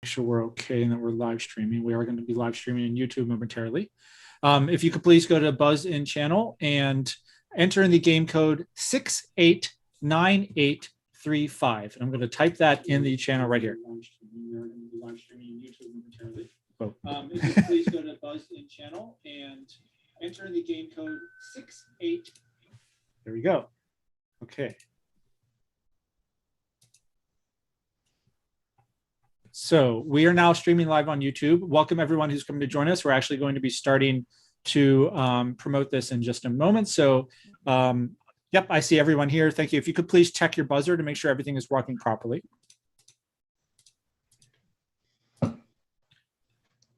Sure we're okay and that we're live streaming. We are going to be live streaming on YouTube momentarily. If you could please go to Buzz In channel and enter in the game code 689835. And I'm going to type that in the channel right here. Oh. If you could please go to Buzz In channel and enter in the game code 68. There we go. Okay. So we are now streaming live on YouTube. Welcome everyone who's coming to join us. We're actually going to be starting to promote this in just a moment. So yep, I see everyone here. Thank you. If you could please check your buzzer to make sure everything is working properly.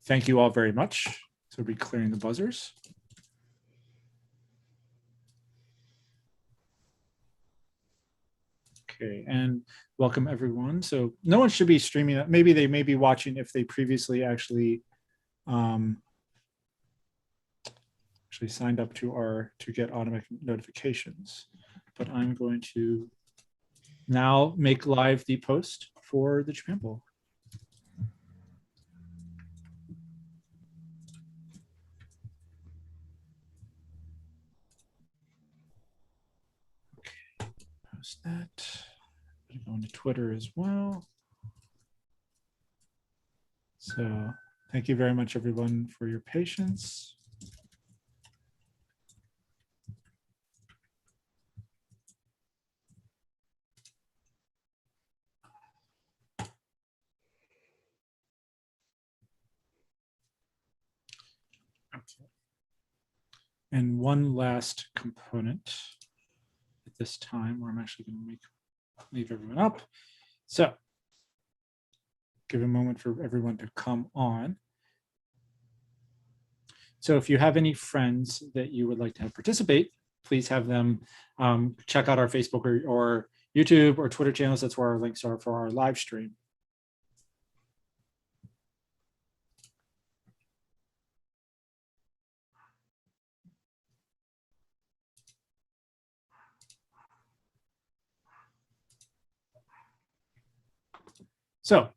Thank you all very much. So we'll be clearing the buzzers. Okay, and welcome everyone. So no one should be streaming that. Maybe they may be watching if they previously actually signed up to get automatic notifications. But I'm going to now make live the post for the Japan Bowl. Okay, post that. I'm going to Twitter as well. So thank you very much, everyone, for your patience. Okay. And one last component at this time where I'm actually going to leave everyone up. So give a moment for everyone to come on. So if you have any friends that you would like to have participate, please have them check out our Facebook or YouTube or Twitter channels. That's where our links are for our live stream. So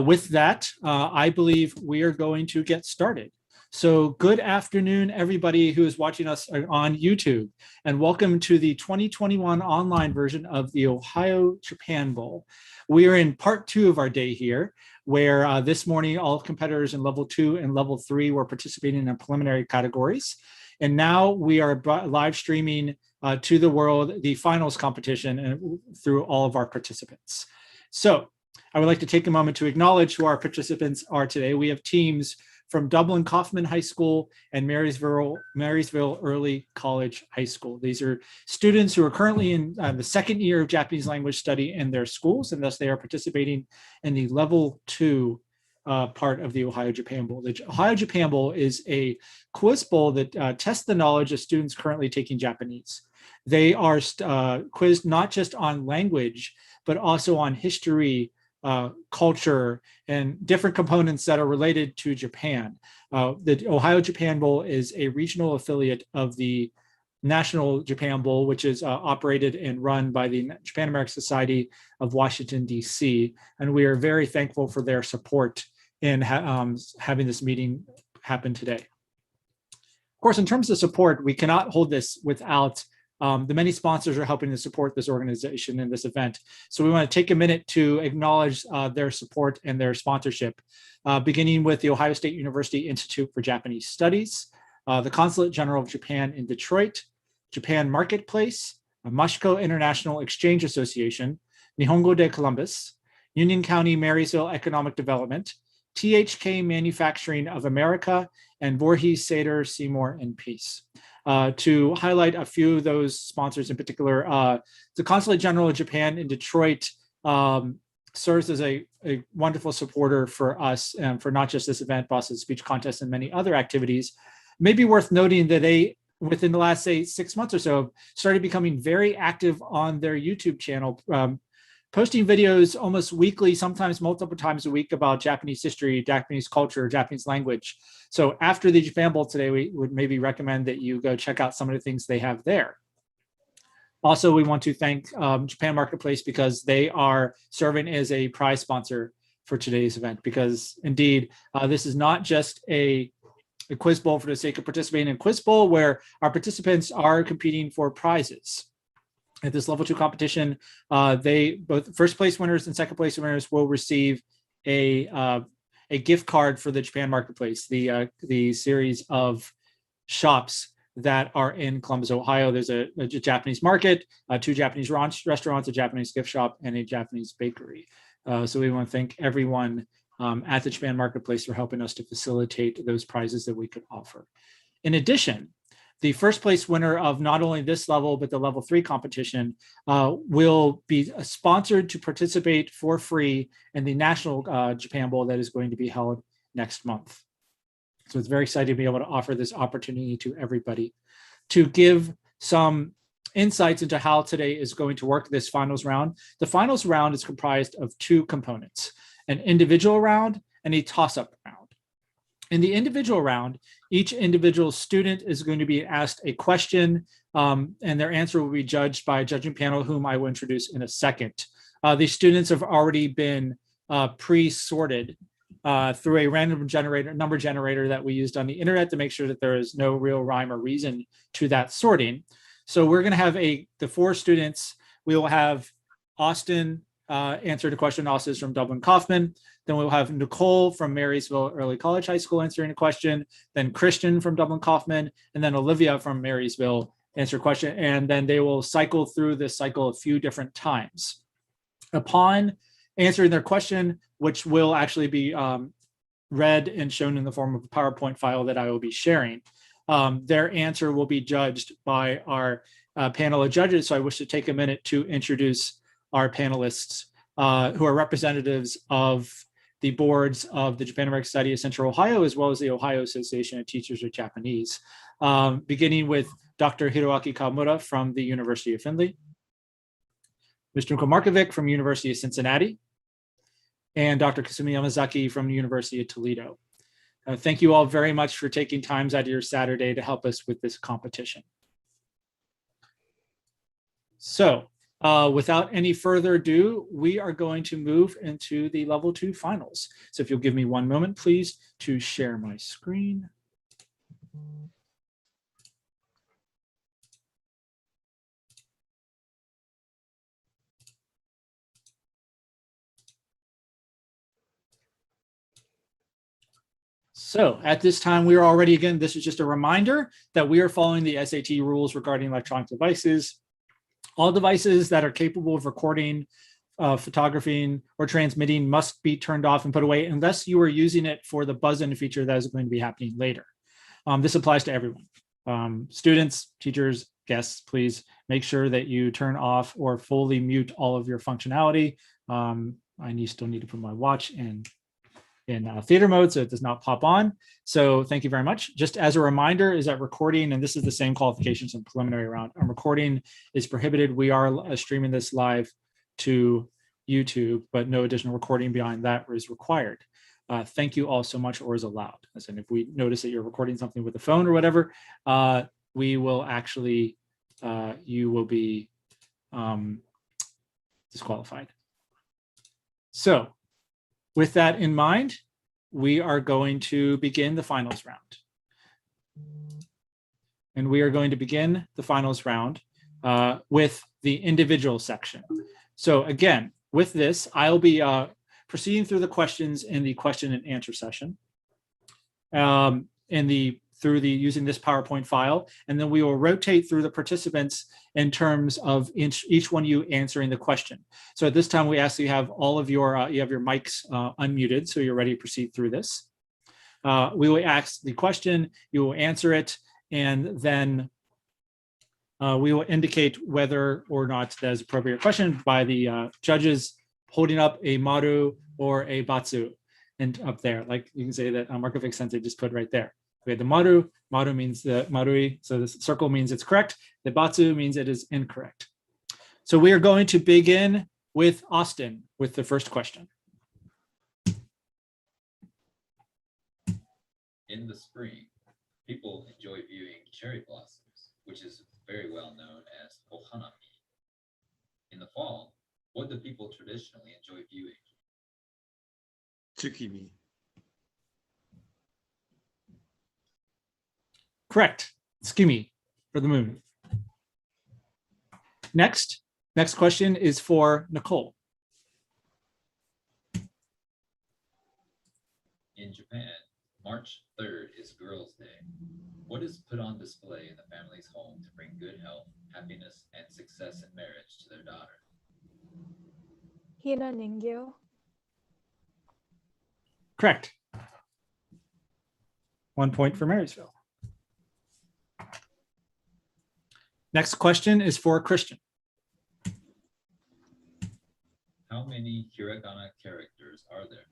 with that, I believe we are going to get started. So good afternoon, everybody who is watching us on YouTube, and welcome to the 2021 online version of the Ohio Japan Bowl. We are in part 2 of our day here, where this morning all competitors in level 2 and level 3 were participating in preliminary categories. And now we are live streaming to the world the finals competition through all of our participants. So I would like to take a moment to acknowledge who our participants are today. We have teams from Dublin Kaufman High School and Marysville Early College High School. These are students who are currently in the second year of Japanese language study in their schools, and thus they are participating in the level 2 part of the Ohio Japan Bowl. The Ohio Japan Bowl is a quiz bowl that tests the knowledge of students currently taking Japanese. They are quizzed not just on language, but also on history, culture, and different components that are related to Japan. The Ohio Japan Bowl is a regional affiliate of the National Japan Bowl, which is operated and run by the Japan American Society of Washington, D.C. And we are very thankful for their support in having this meeting happen today. Of course, in terms of support, we cannot hold this without the many sponsors are helping to support this organization and this event. So we want to take a minute to acknowledge their support and their sponsorship, beginning with the Ohio State University Institute for Japanese Studies, the Consulate General of Japan in Detroit, Japan Marketplace, Mashiko International Exchange Association, Nihongo de Columbus, Union County Marysville Economic Development, THK Manufacturing of America, and Voorhees, Sater, Seymour, and Peace. To highlight a few of those sponsors in particular, the Consulate General of Japan in Detroit serves as a wonderful supporter for us and for not just this event, but also the speech contest and many other activities. Maybe worth noting that they, within the last, say, 6 months or so, started becoming very active on their YouTube channel, posting videos almost weekly, sometimes multiple times a week, about Japanese history, Japanese culture, Japanese language. So after the Japan Bowl today, we would maybe recommend that you go check out some of the things they have there. Also, we want to thank Japan Marketplace because they are serving as a prize sponsor for today's event, because indeed, this is not just a quiz bowl for the sake of participating in quiz bowl, where our participants are competing for prizes. At this level 2 competition, both first place winners and second place winners will receive a gift card for the Japan Marketplace, the series of shops that are in Columbus, Ohio. There's a Japanese market, 2 Japanese restaurants, a Japanese gift shop, and a Japanese bakery. So we want to thank everyone at the Japan Marketplace for helping us to facilitate those prizes that we could offer. In addition, the first place winner of not only this level, but the level 3 competition will be sponsored to participate for free in the National Japan Bowl that is going to be held next month. So it's very exciting to be able to offer this opportunity to everybody. To give some insights into how today is going to work this finals round, the finals round is comprised of 2 components, an individual round and a toss-up round. In the individual round, each individual student is going to be asked a question, and their answer will be judged by a judging panel, whom I will introduce in a second. These students have already been pre-sorted through a random number generator that we used on the internet to make sure that there is no real rhyme or reason to that sorting. So we're going to have the 4 students. We will have Austin answer the question. Austin is from Dublin Kaufman. Then we'll have Nicole from Marysville Early College High School answering a question. Then Christian from Dublin Kaufman, and then Olivia from Marysville answer a question. And then they will cycle through this cycle a few different times. Upon answering their question, which will actually be read and shown in the form of a PowerPoint file that I will be sharing, their answer will be judged by our panel of judges. So I wish to take a minute to introduce our panelists, who are representatives of the boards of the Japan American Society of Central Ohio, as well as the Ohio Association of Teachers of Japanese, beginning with Dr. Hiroaki Kawamura from the University of Findlay, Mr. Niko Markovic from University of Cincinnati, and Dr. Kasumi Yamazaki from the University of Toledo. Thank you all very much for taking time out of your Saturday to help us with this competition. So, without any further ado, we are going to move into the level 2 finals. So if you'll give me one moment, please, to share my screen. So at this time, we are already, again, this is just a reminder that we are following the SAT rules regarding electronic devices. All devices that are capable of recording, photographing, or transmitting must be turned off and put away unless you are using it for the buzz-in feature that is going to be happening later. This applies to everyone. Students, teachers, guests, please make sure that you turn off or fully mute all of your functionality. I still need to put my watch in theater mode so it does not pop on. So thank you very much. Just as a reminder is that recording, and this is the same qualifications in preliminary round, recording is prohibited. We are streaming this live to YouTube, but no additional recording beyond that is required. Thank you all so much, or is allowed. As in, if we notice that you're recording something with a phone or whatever, we will actually, you will be disqualified. So with that in mind, we are going to begin the finals round. And we are going to begin the finals round with the individual section. So again, with this, I'll be proceeding through the questions in the question and answer session, using this PowerPoint file, and then we will rotate through the participants in terms of each one of you answering the question. So at this time, we ask that you have all of your mics unmuted, so you're ready to proceed through this. We will ask the question, you will answer it, and then we will indicate whether or not that is an appropriate question by the judges holding up a maru or a batsu, and up there, like you can say that Markovic Sensei just put right there. We have the maru means the marui, so the circle means it's correct. The batsu means it is incorrect. So we are going to begin with Austin with the first question. In the spring, people enjoy viewing cherry blossoms, which is very well known as ohanami. In the fall, what do people traditionally enjoy viewing? Tsukimi. Correct. Tsukimi for the moon. Next question is for Nicole. In Japan, March 3rd is Girls' Day. What is put on display in the family's home to bring good health, happiness, and success in marriage to their daughter? ひな人形 Correct. 1 point for Marysville. Next question is for Christian. How many hiragana characters are there?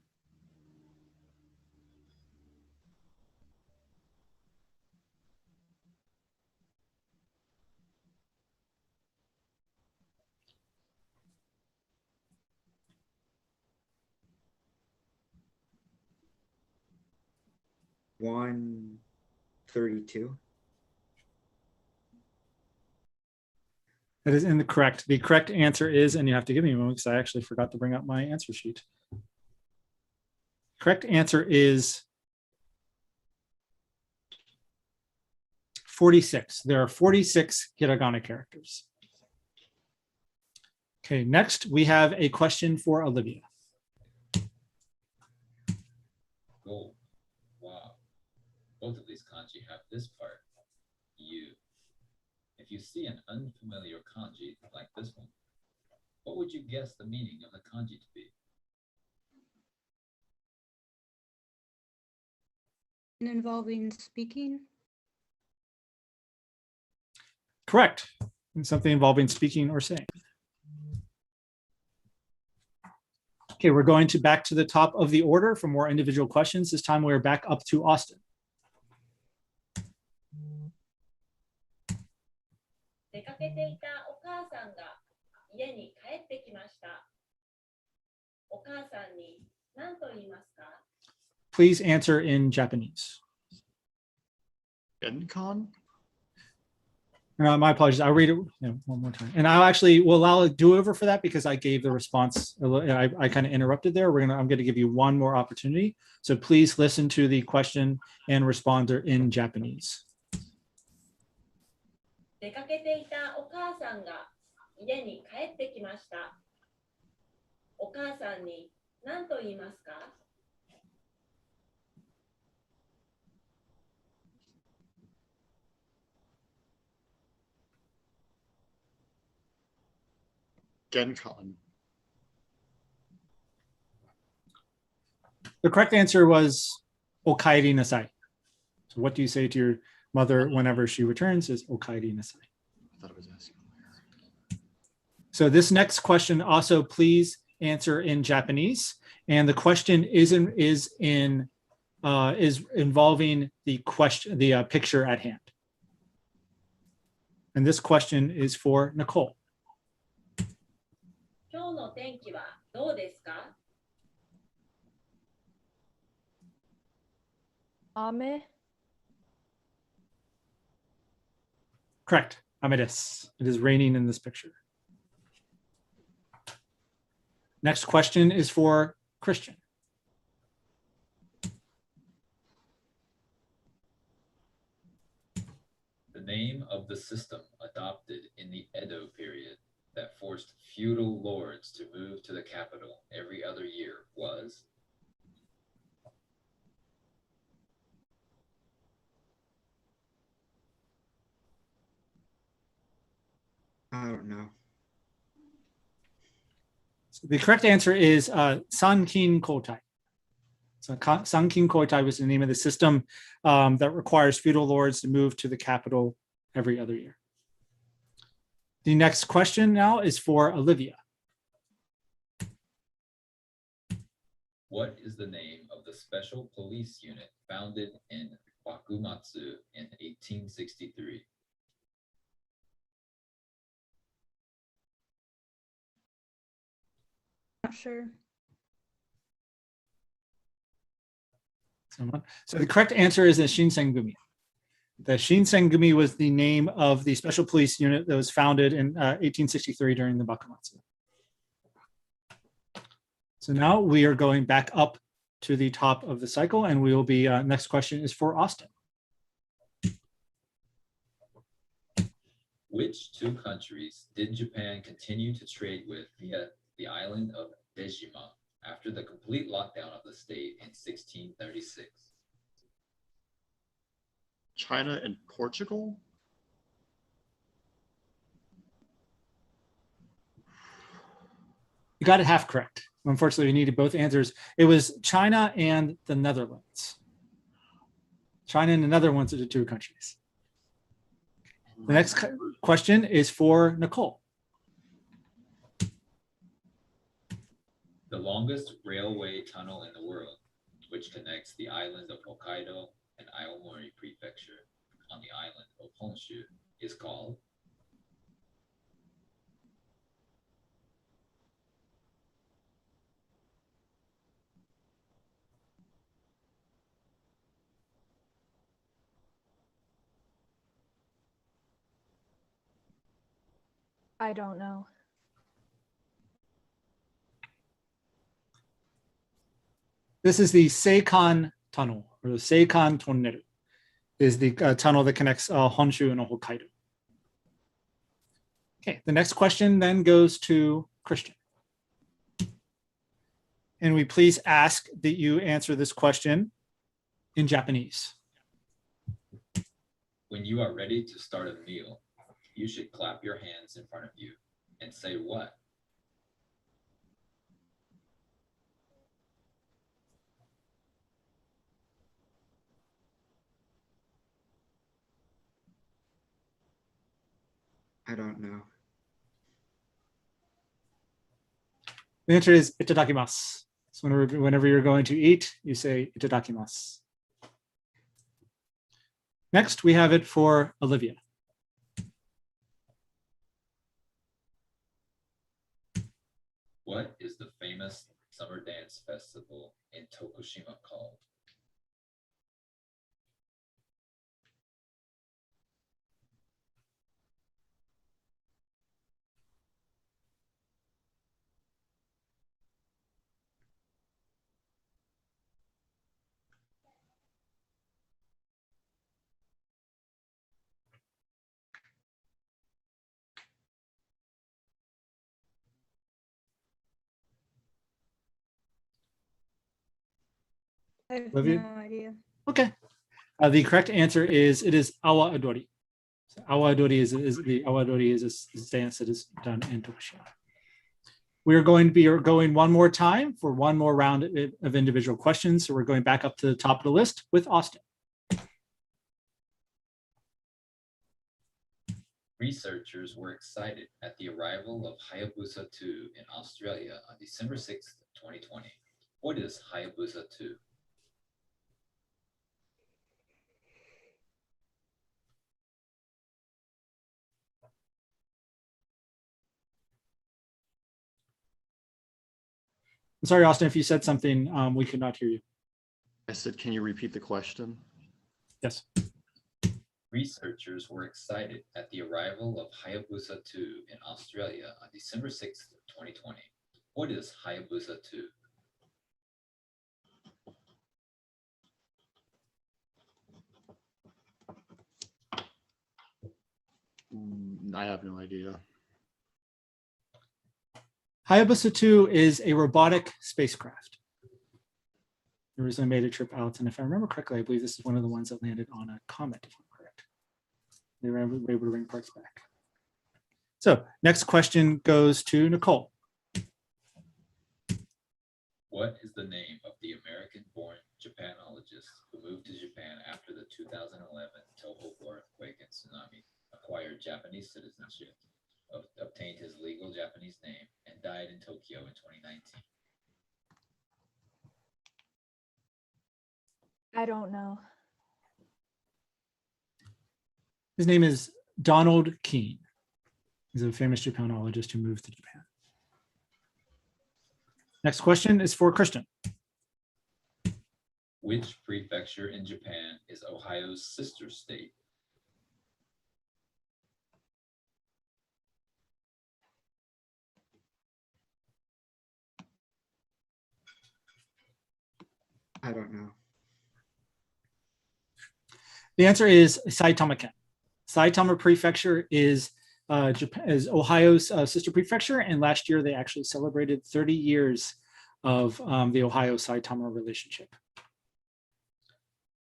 One 32. That is incorrect. The correct answer is, and you have to give me a moment because I actually forgot to bring up my answer sheet. Correct answer is 46. There are 46 hiragana characters. Okay, next we have a question for Olivia. Gold. Wow. Both of these kanji have this part, you. If you see an unfamiliar kanji like this one, what would you guess the meaning of the kanji to be? Involving speaking. Correct. Something involving speaking or saying. Okay, we're going back to the top of the order for more individual questions. This time we're back up to Austin. 出かけていたお母さんが家に帰ってきました。お母さんに何と言いますか？ Please answer in Japanese. Gencon? My apologies. I'll read it one more time. And we'll allow a do-over for that because I gave the response. I kind of interrupted there. I'm going to give you one more opportunity. So please listen to the question and responder in Japanese. 出かけていたお母さんが家に帰ってきました。お母さんに何と言いますか？ Gencon. The correct answer was Okaeri nasai. So what do you say to your mother whenever she returns is Okaeri nasai. I thought it was asking. So this next question also please answer in Japanese. And the question is involving the picture at hand. And this question is for Nicole. 今日の天気はどうですか？ 雨 Correct. Amedes. It is raining in this picture. Next question is for Christian. The name of the system adopted in the Edo period that forced feudal lords to move to the capital every other year was? I don't know. So the correct answer is Sankin Kotai. So Sankin Kotai was the name of the system that requires feudal lords to move to the capital every other year. The next question now is for Olivia. What is the name of the special police unit founded in Bakumatsu in 1863? Not sure. So the correct answer is the Shinsengumi. The Shinsengumi was the name of the special police unit that was founded in 1863 during the Bakumatsu. So now we are going back up to the top of the cycle, and we will be, next question is for Austin. Which two countries did Japan continue to trade with via the island of Dejima after the complete lockdown of the state in 1636? China and Portugal? You got it half correct. Unfortunately, we needed both answers. It was China and the Netherlands. China and the Netherlands are the two countries. The next question is for Nicole. The longest railway tunnel in the world, which connects the island of Hokkaido and Aomori Prefecture on the island of Honshu, is called? I don't know. This is the Seikan Tunnel, or the Seikan Toneru, is the tunnel that connects Honshu and Hokkaido. Okay, the next question then goes to Christian. And we please ask that you answer this question in Japanese. When you are ready to start a meal, you should clap your hands in front of you and say what? I don't know. The answer is itadakimasu. So whenever you're going to eat, you say itadakimasu. Next, we have it for Olivia. What is the famous summer dance festival in Tokushima called? I have Olivia? no idea. Okay. The correct answer is it is awa adori. So awa adori is a dance that is done in Tokushima. We are going to be going one more time for one more round of individual questions. So we're going back up to the top of the list with Austin. Researchers were excited at the arrival of Hayabusa 2 in Australia on December 6th, 2020. What is Hayabusa 2? I'm sorry, Austin, if you said something, we could not hear you. I said, can you repeat the question? Yes. Researchers were excited at the arrival of Hayabusa 2 in Australia on December 6th, 2020. What is Hayabusa 2? I have no idea. Hayabusa 2 is a robotic spacecraft. It originally made a trip out, and if I remember correctly, I believe this is one of the ones that landed on a comet, if I'm correct. They were able to bring parts back. So next question goes to Nicole. What is the name of the American-born Japanologist who moved to Japan after the 2011 Toho earthquake and tsunami, acquired Japanese citizenship, obtained his legal Japanese name, and died in Tokyo in 2019? I don't know. His name is Donald Keene. He's a famous Japanologist who moved to Japan. Next question is for Christian. Which prefecture in Japan is Ohio's sister state? I don't know. The answer is Saitama-ken. Saitama Prefecture is Ohio's sister prefecture, and last year they actually celebrated 30 years of the Ohio-Saitama relationship.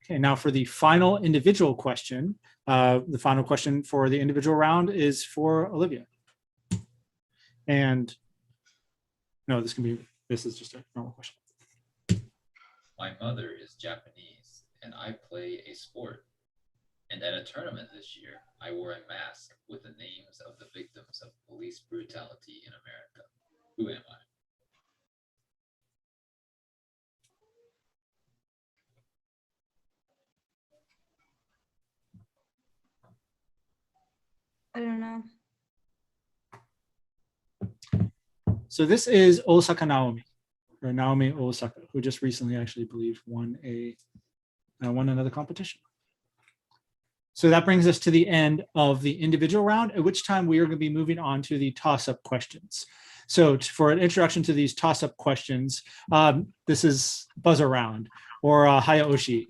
Okay, now for the final individual question. The final question for the individual round is for Olivia. And no, this is just a normal question. My mother is Japanese and I play a sport. And at a tournament this year, I wore a mask with the names of the victims of police brutality in America. Who am I? I don't know. So this is Osaka Naomi, or Naomi Osaka, who just recently actually believe won another competition. So that brings us to the end of the individual round, at which time we are going to be moving on to the toss-up questions. So for an introduction to these toss-up questions, this is buzzer round or Hayaoshi.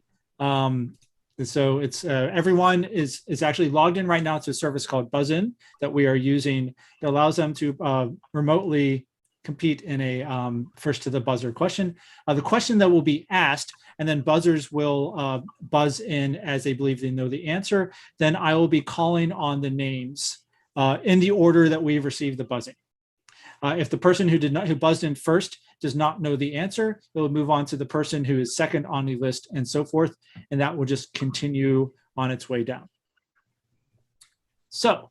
So it's everyone is actually logged in right now to a service called Buzzin that we are using. It allows them to remotely compete in a first to the buzzer question. The question that will be asked, and then buzzers will buzz in as they believe they know the answer. Then I will be calling on the names in the order that we've received the buzzing. If the person who buzzed in first does not know the answer, it will move on to the person who is second on the list and so forth, and that will just continue on its way down. So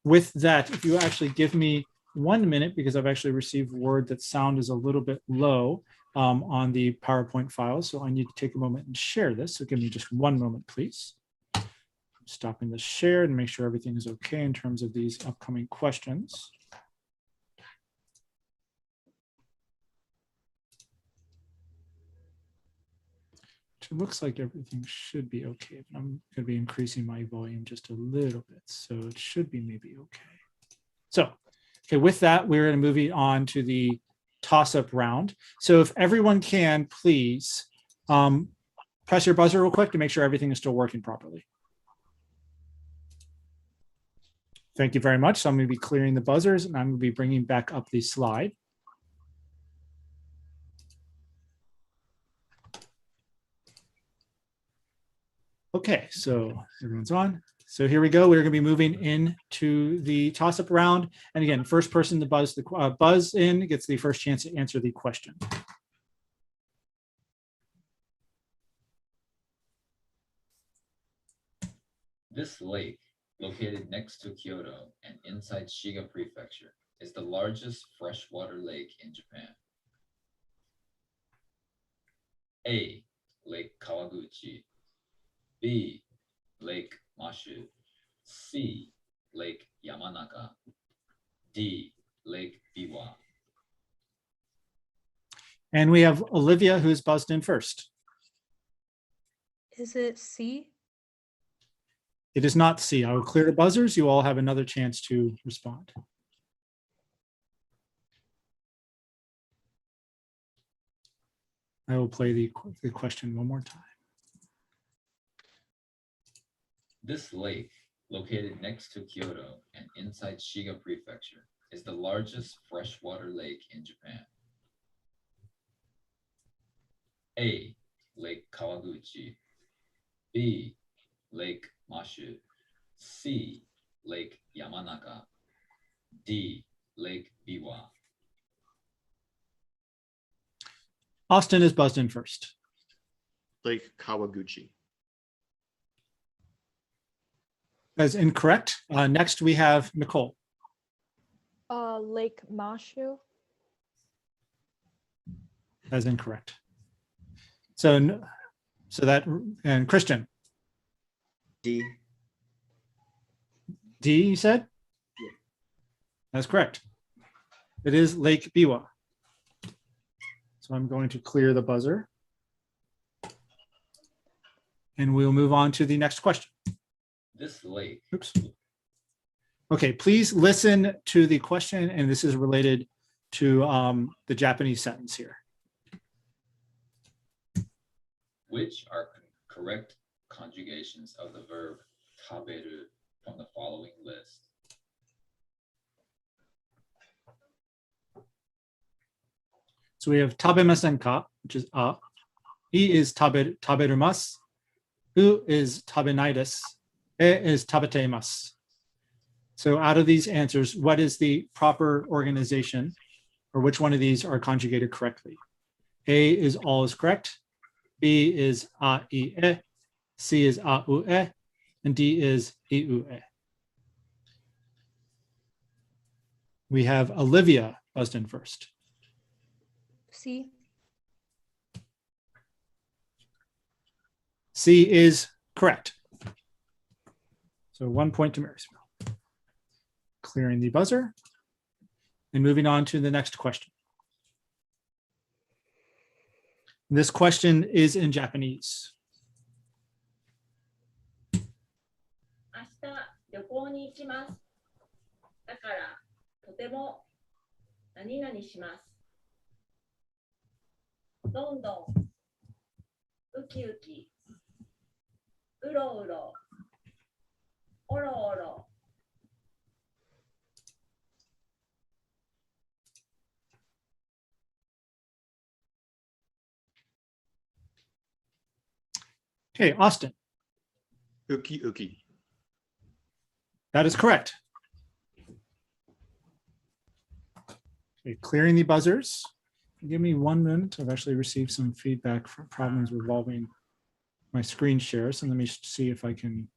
with that, if you actually give me 1 minute, because I've actually received word that sound is a little bit low on the PowerPoint file, so I need to take a moment and share this. So give me just 1 moment, please. I'm stopping the share and make sure everything is okay in terms of these upcoming questions. It looks like everything should be okay, but I'm going to be increasing my volume just a little bit, so it should be maybe okay. So, okay, with that, we're going to move on to the toss-up round. So if everyone can, please press your buzzer real quick to make sure everything is still working properly. Thank you very much. So I'm going to be clearing the buzzers, and I'm going to be bringing back up the slide. Okay, so everyone's on. So here we go. We're going to be moving into the toss-up round. And again, first person to buzz in gets the first chance to answer the question. This lake, located next to Kyoto and inside Shiga Prefecture, is the largest freshwater lake in Japan. A. Lake Kawaguchi. B. Lake Mashu. C. Lake Yamanaka. D. Lake Biwa. And we have Olivia, who's buzzed in first. Is it C? It is not C. I will clear the buzzers. You all have another chance to respond. I will play the question one more time. This lake, located next to Kyoto and inside Shiga Prefecture, is the largest freshwater lake in Japan. A. Lake Kawaguchi. B. Lake Mashu. C. Lake Yamanaka. D. Lake Biwa. Austin is buzzed in first. Lake Kawaguchi. That's incorrect. Next, we have Nicole. Lake Mashu. That's incorrect. So that, and Christian. D. D, you said? Yeah. That's correct. It is Lake Biwa. So I'm going to clear the buzzer. And we'll move on to the next question. This lake. Oops. Okay, please listen to the question, and this is related to the Japanese sentence here. Which are correct conjugations of the verb taberu from the following list? So we have tabemasen ka, which is a. I is taberumasu. U is tabenai desu. E is tabetemasu. So out of these answers, what is the proper organization, or which one of these are conjugated correctly? A is all is correct. B is a, I, e. C is a, u, e. And D is I, u, e. We have Olivia buzzed in first. C. C is correct. So 1 point to Marysville. Clearing the buzzer and moving on to the next question. This question is in Japanese. 明日旅行に行きます。だからとても何々します。どんどん、ウキウキ、うろうろ、おろおろ。Okay, Austin, Uki uki. that is correct. Okay, clearing the buzzers. Give me 1 minute. I've actually received some feedback for problems revolving my screen share. So let me see if I can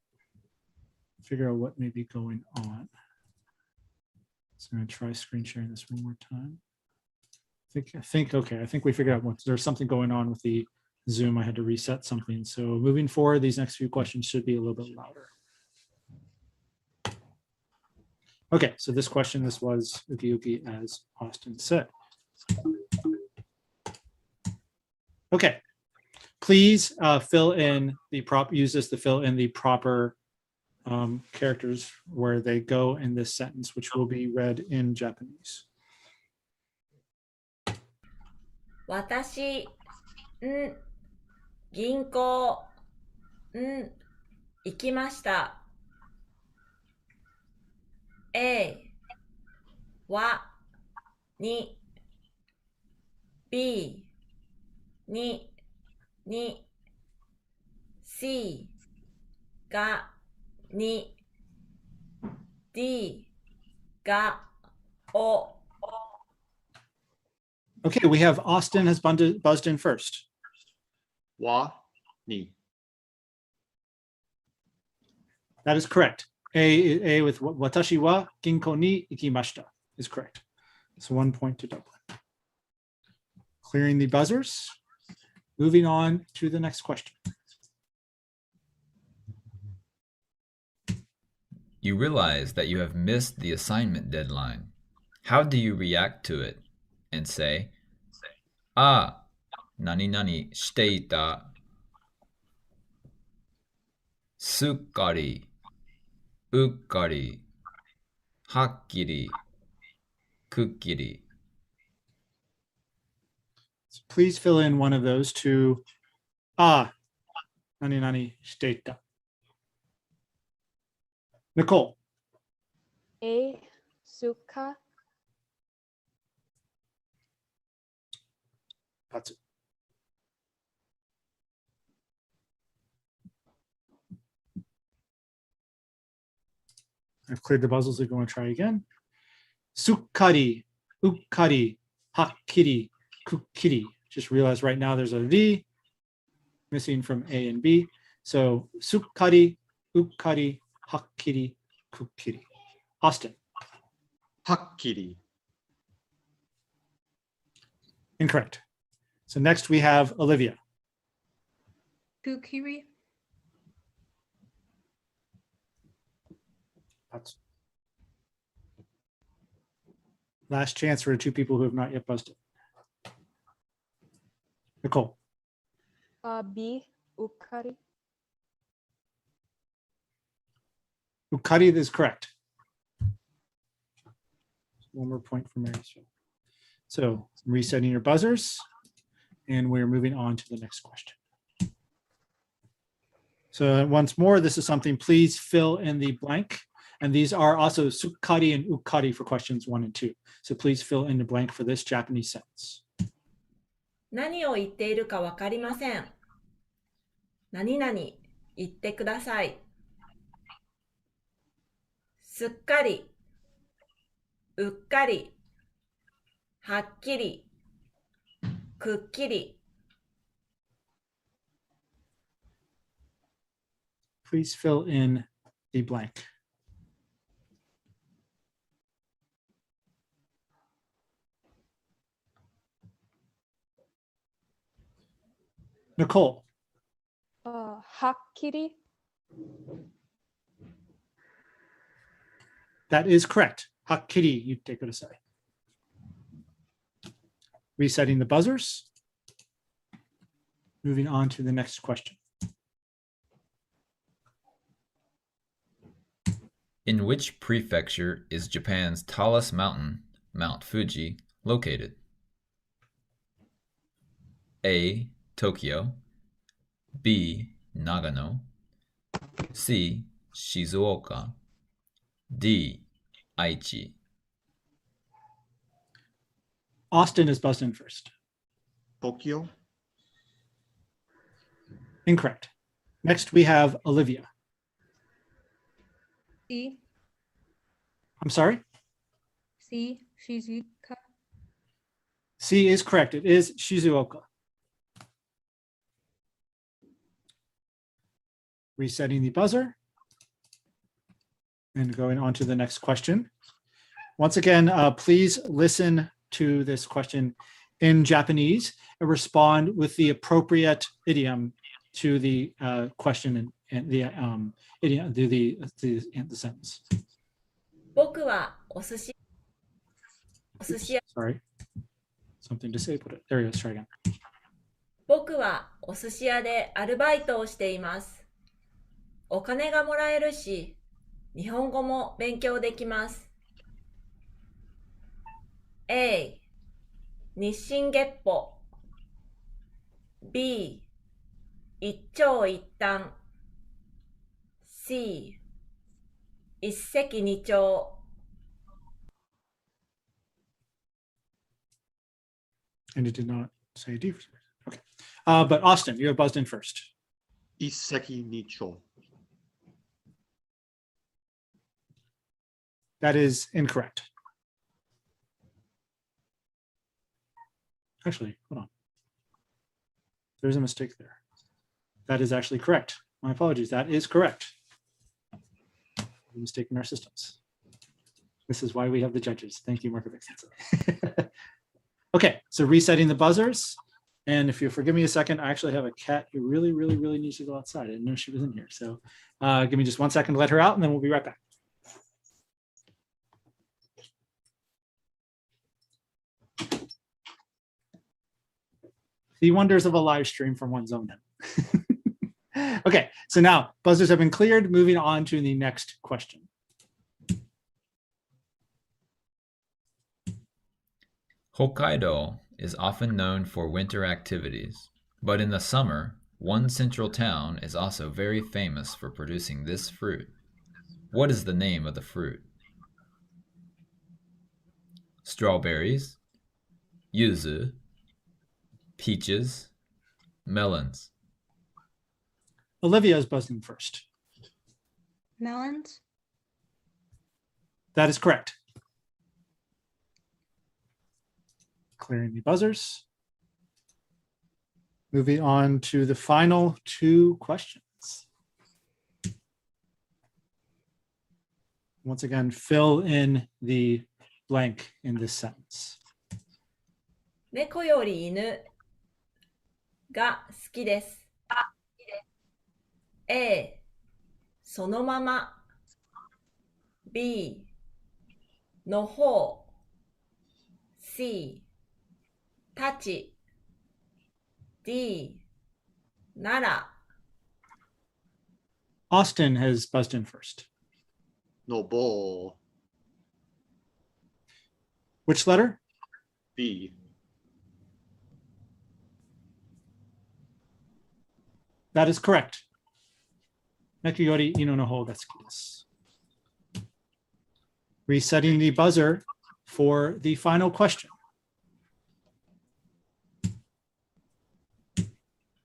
figure out what may be going on. So I'm going to try screen sharing this one more time. I think we figured out there's something going on with the Zoom. I had to reset something. So moving forward, these next few questions should be a little bit louder. Okay, so this question, this was uki uki as Austin said. Okay, please fill in the use this to fill in the proper characters where they go in this sentence, which will be read in Japanese. 私、銀行、行きました。A は、に、B に、C が、に、D が、お。 Okay, we have Austin has buzzed in first. Wa ni. That is correct. A with watashi wa ginko ni ikimashita is correct. So 1 point to Dublin. Clearing the buzzers. Moving on to the next question. You realize that you have missed the assignment deadline. How do you react to it? And say, "Ah, nani nani shite ita. Sukkari, ukkari, hakkiri, kukkiri." So please fill in one of those to nani nani shiteta. Nicole. A. Suka. That's it. I've cleared the buzzers. We're going to try again. Sukkari, ukkari, hakkiri, kukkiri. Just realized right now there's a V missing from A and B. So sukkari, ukkari, hakkiri, kukkiri. Austin. Hakkiri. Incorrect. So next we have Olivia. Kukiri. That's last chance for 2 people who have not yet buzzed it. Nicole. B. Ukari. Ukkari is correct. 1 more point for Marysville. So resetting your buzzers, and we're moving on to the next question. So once more, this is something, please fill in the blank. And these are also sukkari and ukkari for questions 1 and 2. So please fill in the blank for this Japanese sentence. 何を言っているかわかりません。何々言ってください。すっかり、うっかり、はっきり、くっきり。Please fill in the blank. Nicole, はっきり that is correct. Hakkiri yutte kudasai. Resetting the buzzers. Moving on to the next question. In which prefecture is Japan's tallest mountain, Mount Fuji, located? A. Tokyo, B. Nagano, C. Shizuoka, D. Aichi. Austin is buzzed in first. Tokyo. Incorrect. Next, we have Olivia. C. I'm sorry? C. Shizuoka. C is correct. It is Shizuoka. Resetting the buzzer. And going on to the next question. Once again, please listen to this question in Japanese and respond with the appropriate idiom to the question and the idiom, to the sentence. 僕はお寿司屋 Sorry. Something disabled it. There you go. Try again. 僕はお寿司屋でアルバイトをしています。お金がもらえるし、日本語も勉強できます。A. 日進月歩 B. 一長一短 C. 一石二鳥 And it did not say D. Okay. But Austin, you have buzzed in first. Iseki Nicho. That is incorrect. Actually, hold on. There's a mistake there. That is actually correct. My apologies. That is correct. A mistake in our systems. This is why we have the judges. Thank you, Markovic. Okay, so resetting the buzzers. And if you forgive me a second, I actually have a cat who really, really, really needs to go outside. I didn't know she was in here. So give me just 1 second to let her out, and then we'll be right back. The wonders of a live stream from one's own home. Okay, so now buzzers have been cleared. Moving on to the next question. Hokkaido is often known for winter activities, but in the summer, one central town is also very famous for producing this fruit. What is the name of the fruit? Strawberries, yuzu, peaches, melons. Olivia is buzzing first. Melons. That is correct. Clearing the buzzers. Moving on to the final 2 questions. Once again, fill in the blank in this sentence. 猫より犬が好きです。A. そのまま B. の方 C. たち D. なら Austin has buzzed in first. Nobo. Which letter? B. That is correct. Nekuyori ino no hou ga suki desu. Resetting the buzzer for the final question.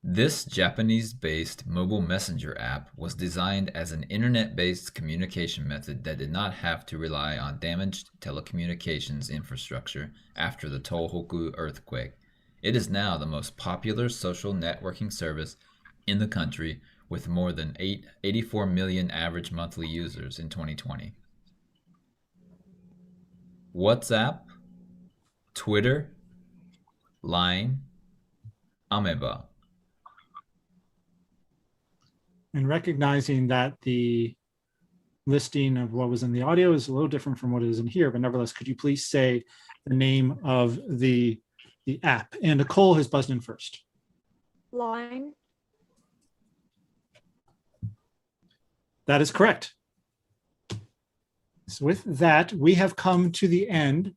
This Japanese-based mobile messenger app was designed as an internet-based communication method that did not have to rely on damaged telecommunications infrastructure after the Tohoku earthquake. It is now the most popular social networking service in the country with more than 84 million average monthly users in 2020. WhatsApp, Twitter, Line, Ameba. And recognizing that the listing of what was in the audio is a little different from what is in here, but nevertheless, could you please say the name of the app? And Nicole has buzzed in first. Line. That is correct. So with that, we have come to the end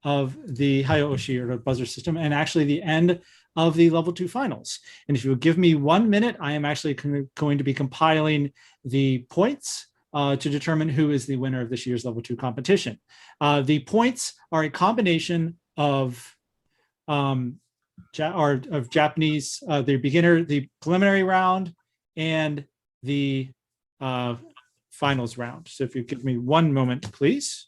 of the Hayooshi or buzzer system, and actually the end of the level 2 finals. And if you would give me 1 minute, I am actually going to be compiling the points to determine who is the winner of this year's level 2 competition. The points are a combination of Japanese, the beginner, the preliminary round, and the finals round. So if you give me 1 moment, please.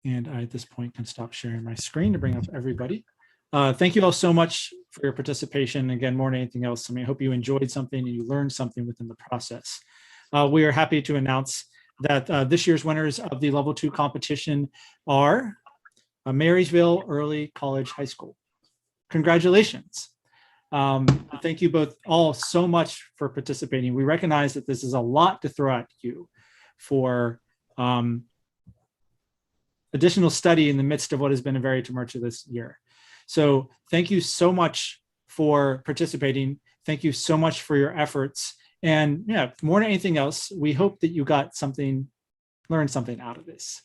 And I, at this point, can stop sharing my screen to bring up everybody. Thank you all so much for your participation. Again, more than anything else, I hope you enjoyed something and you learned something within the process. We are happy to announce that this year's winners of the level 2 competition are Marysville Early College High School. Congratulations. Thank you both all so much for participating. We recognize that this is a lot to throw at you for additional study in the midst of what has been a very tumultuous year. So thank you so much for participating. Thank you so much for your efforts. And yeah, more than anything else, we hope that you got something, learned something out of this.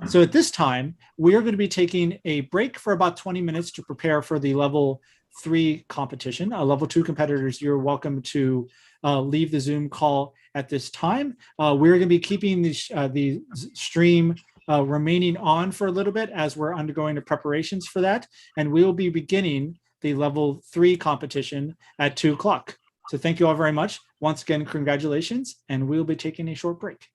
So at this time, we are going to be taking a break for about 20 minutes to prepare for the level 3 competition. Level 2 competitors, you're welcome to leave the Zoom call at this time. We're going to be keeping the stream remaining on for a little bit as we're undergoing the preparations for that. And we'll be beginning the level 3 competition at 2 o'clock. So thank you all very much. Once again, congratulations, and we'll be taking a short break.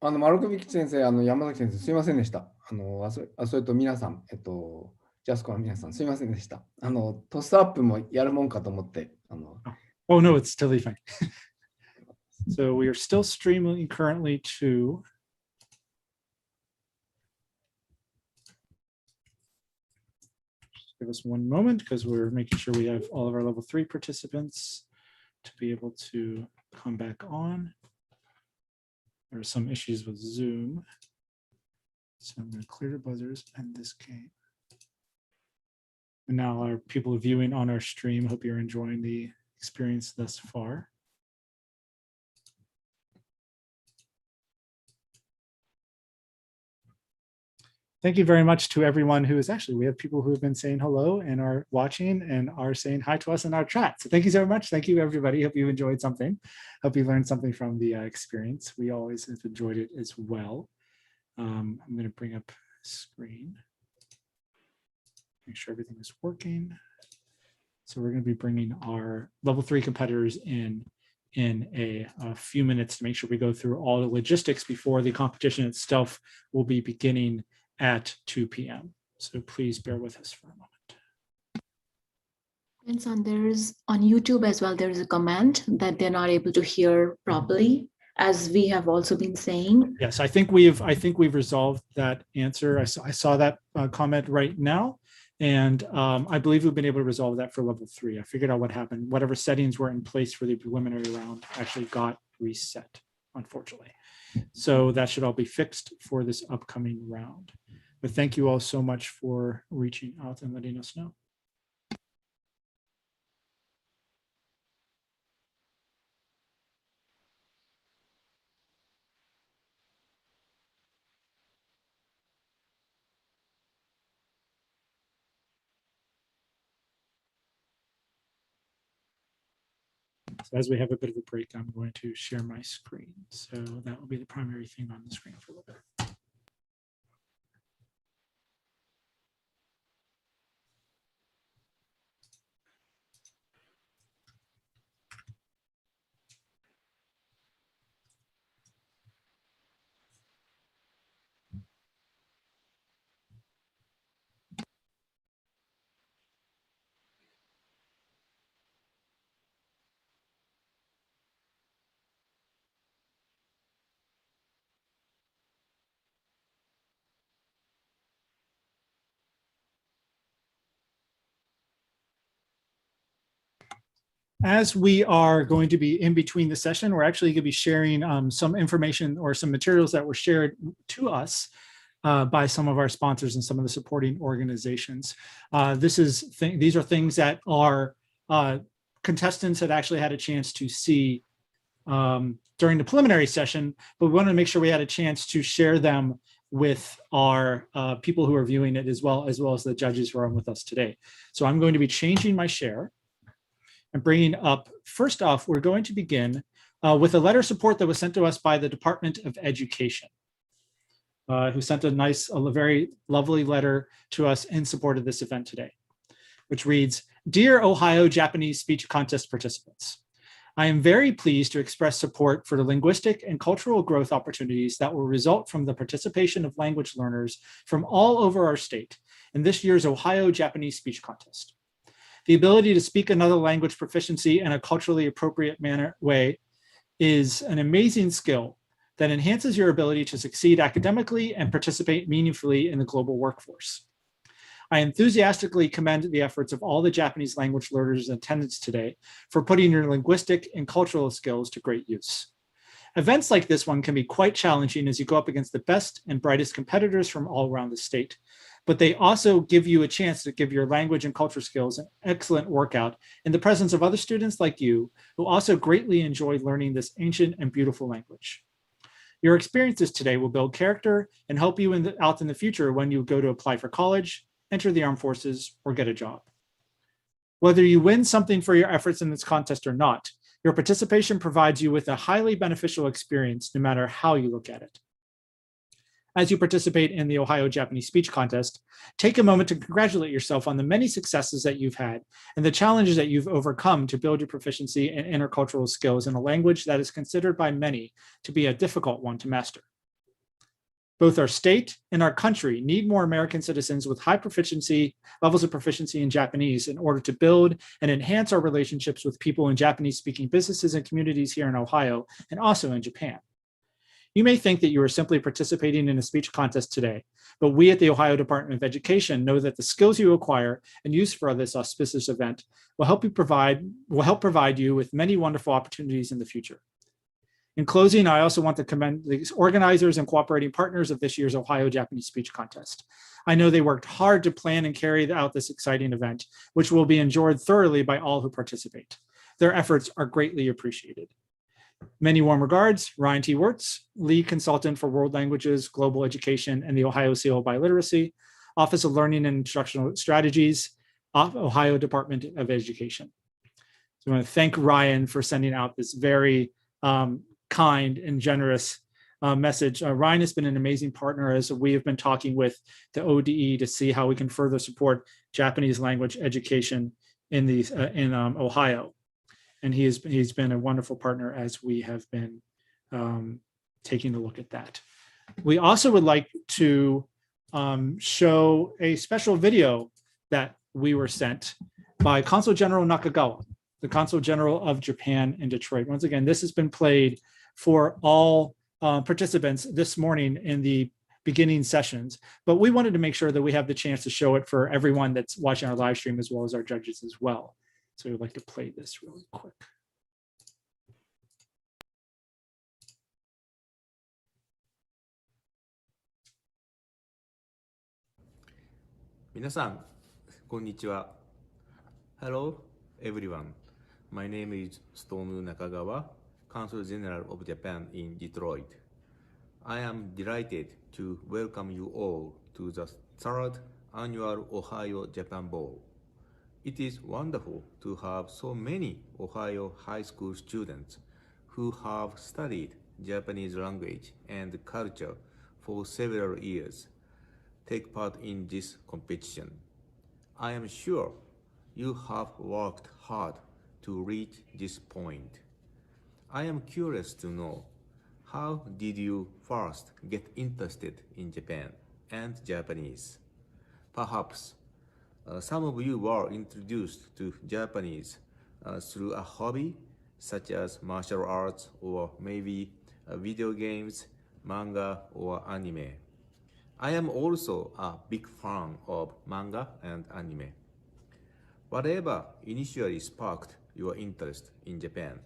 丸首先生、山崎先生、すいませんでした。それと皆さん、ジャスコの皆さん、すいませんでした。トスアップもやるもんかと思って。Oh, no, it's totally fine. So we are still streaming currently to give us 1 moment because we're making sure we have all of our level 3 participants to be able to come back on. There are some issues with Zoom. So I'm going to clear the buzzers and this game. And now our people viewing on our stream, hope you're enjoying the experience thus far. Thank you very much to everyone who is actually, we have people who have been saying hello and are watching and are saying hi to us in our chat. So thank you so much. Thank you, everybody. Hope you enjoyed something. Hope you learned something from the experience. We always have enjoyed it as well. I'm going to bring up screen. Make sure everything is working. So we're going to be bringing our level 3 competitors in a few minutes to make sure we go through all the logistics before the competition itself will be beginning at 2 p.m. So please bear with us for a moment. And so there is on YouTube as well, there is a comment that they're not able to hear properly. as we have also been saying. Yes, I think we've resolved that answer. I saw that comment right now, and I believe we've been able to resolve that for level 3. I figured out what happened. Whatever settings were in place for the preliminary round actually got reset, unfortunately. So that should all be fixed for this upcoming round. But thank you all so much for reaching out and letting us know. So as we have a bit of a break, I'm going to share my screen. So that will be the primary thing on the screen for a little bit. As we are going to be in between the session, we're actually going to be sharing some information or some materials that were shared to us by some of our sponsors and some of the supporting organizations. These are things that our contestants had actually had a chance to see during the preliminary session, but we wanted to make sure we had a chance to share them with our people who are viewing it as well as the judges who are on with us today. So I'm going to be changing my share and bringing up, first off, we're going to begin with a letter of support that was sent to us by the Department of Education, who sent a very lovely letter to us in support of this event today, which reads, "Dear Ohio Japanese Speech Contest participants, I am very pleased to express support for the linguistic and cultural growth opportunities that will result from the participation of language learners from all over our state in this year's Ohio Japanese Speech Contest. The ability to speak another language proficiency in a culturally appropriate way is an amazing skill that enhances your ability to succeed academically and participate meaningfully in the global workforce. I enthusiastically commend the efforts of all the Japanese language learners in attendance today for putting your linguistic and cultural skills to great use. Events like this one can be quite challenging as you go up against the best and brightest competitors from all around the state, but they also give you a chance to give your language and culture skills an excellent workout in the presence of other students like you who also greatly enjoy learning this ancient and beautiful language. Your experiences today will build character and help you out in the future when you go to apply for college, enter the armed forces, or get a job. Whether you win something for your efforts in this contest or not, your participation provides you with a highly beneficial experience no matter how you look at it. As you participate in the Ohio Japanese Speech Contest, take a moment to congratulate yourself on the many successes that you've had and the challenges that you've overcome to build your proficiency and intercultural skills in a language that is considered by many to be a difficult one to master. Both our state and our country need more American citizens with high levels of proficiency in Japanese in order to build and enhance our relationships with people in Japanese-speaking businesses and communities here in Ohio and also in Japan. You may think that you are simply participating in a speech contest today, but we at the Ohio Department of Education know that the skills you acquire and use for this auspicious event will help provide you with many wonderful opportunities in the future. In closing, I also want to commend the organizers and cooperating partners of this year's Ohio Japanese Speech Contest. I know they worked hard to plan and carry out this exciting event, which will be enjoyed thoroughly by all who participate. Their efforts are greatly appreciated. Many warm regards, Ryan T. Wirtz, Lead Consultant for World Languages, Global Education, and the Ohio Seal of Biliteracy, Office of Learning and Instructional Strategies, Ohio Department of Education. So I want to thank Ryan for sending out this very kind and generous message. Ryan has been an amazing partner as we have been talking with the ODE to see how we can further support Japanese language education in Ohio. And he's been a wonderful partner as we have been taking a look at that. We also would like to show a special video that we were sent by Consul General Nakagawa. the Consul General of Japan in Detroit. Once again, this has been played for all participants this morning in the beginning sessions, but we wanted to make sure that we have the chance to show it for everyone that's watching our live stream as well as our judges as well. So we'd like to play this really quick. 皆さん、こんにちは。Hello, everyone. My name is Stone Nakagawa, Consul General of Japan in Detroit. I am delighted to welcome you all to the third annual Ohio Japan Bowl. It is wonderful to have so many Ohio high school students who have studied Japanese language and culture for several years take part in this competition. I am sure you have worked hard to reach this point. I am curious to know, how did you first get interested in Japan and Japanese? Perhaps some of you were introduced to Japanese through a hobby such as martial arts or maybe video games, manga, or anime. I am also a big fan of manga and anime. Whatever initially sparked your interest in Japan,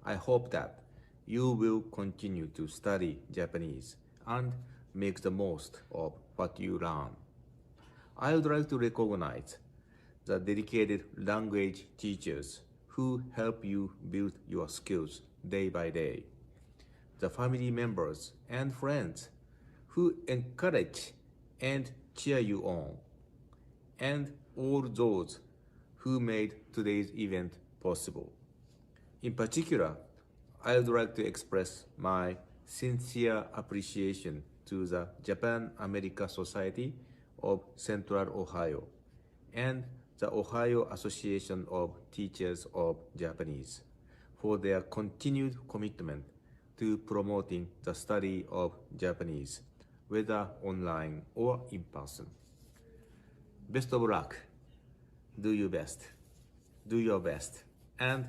I hope that you will continue to study Japanese and make the most of what you learn. I would like to recognize the dedicated language teachers who help you build your skills day by day, the family members and friends who encourage and cheer you on, and all those who made today's event possible. In particular, I would like to express my sincere appreciation to the Japan-America Society of Central Ohio and the Ohio Association of Teachers of Japanese for their continued commitment to promoting the study of Japanese, whether online or in person. Best of luck. Do your best. Do your best. And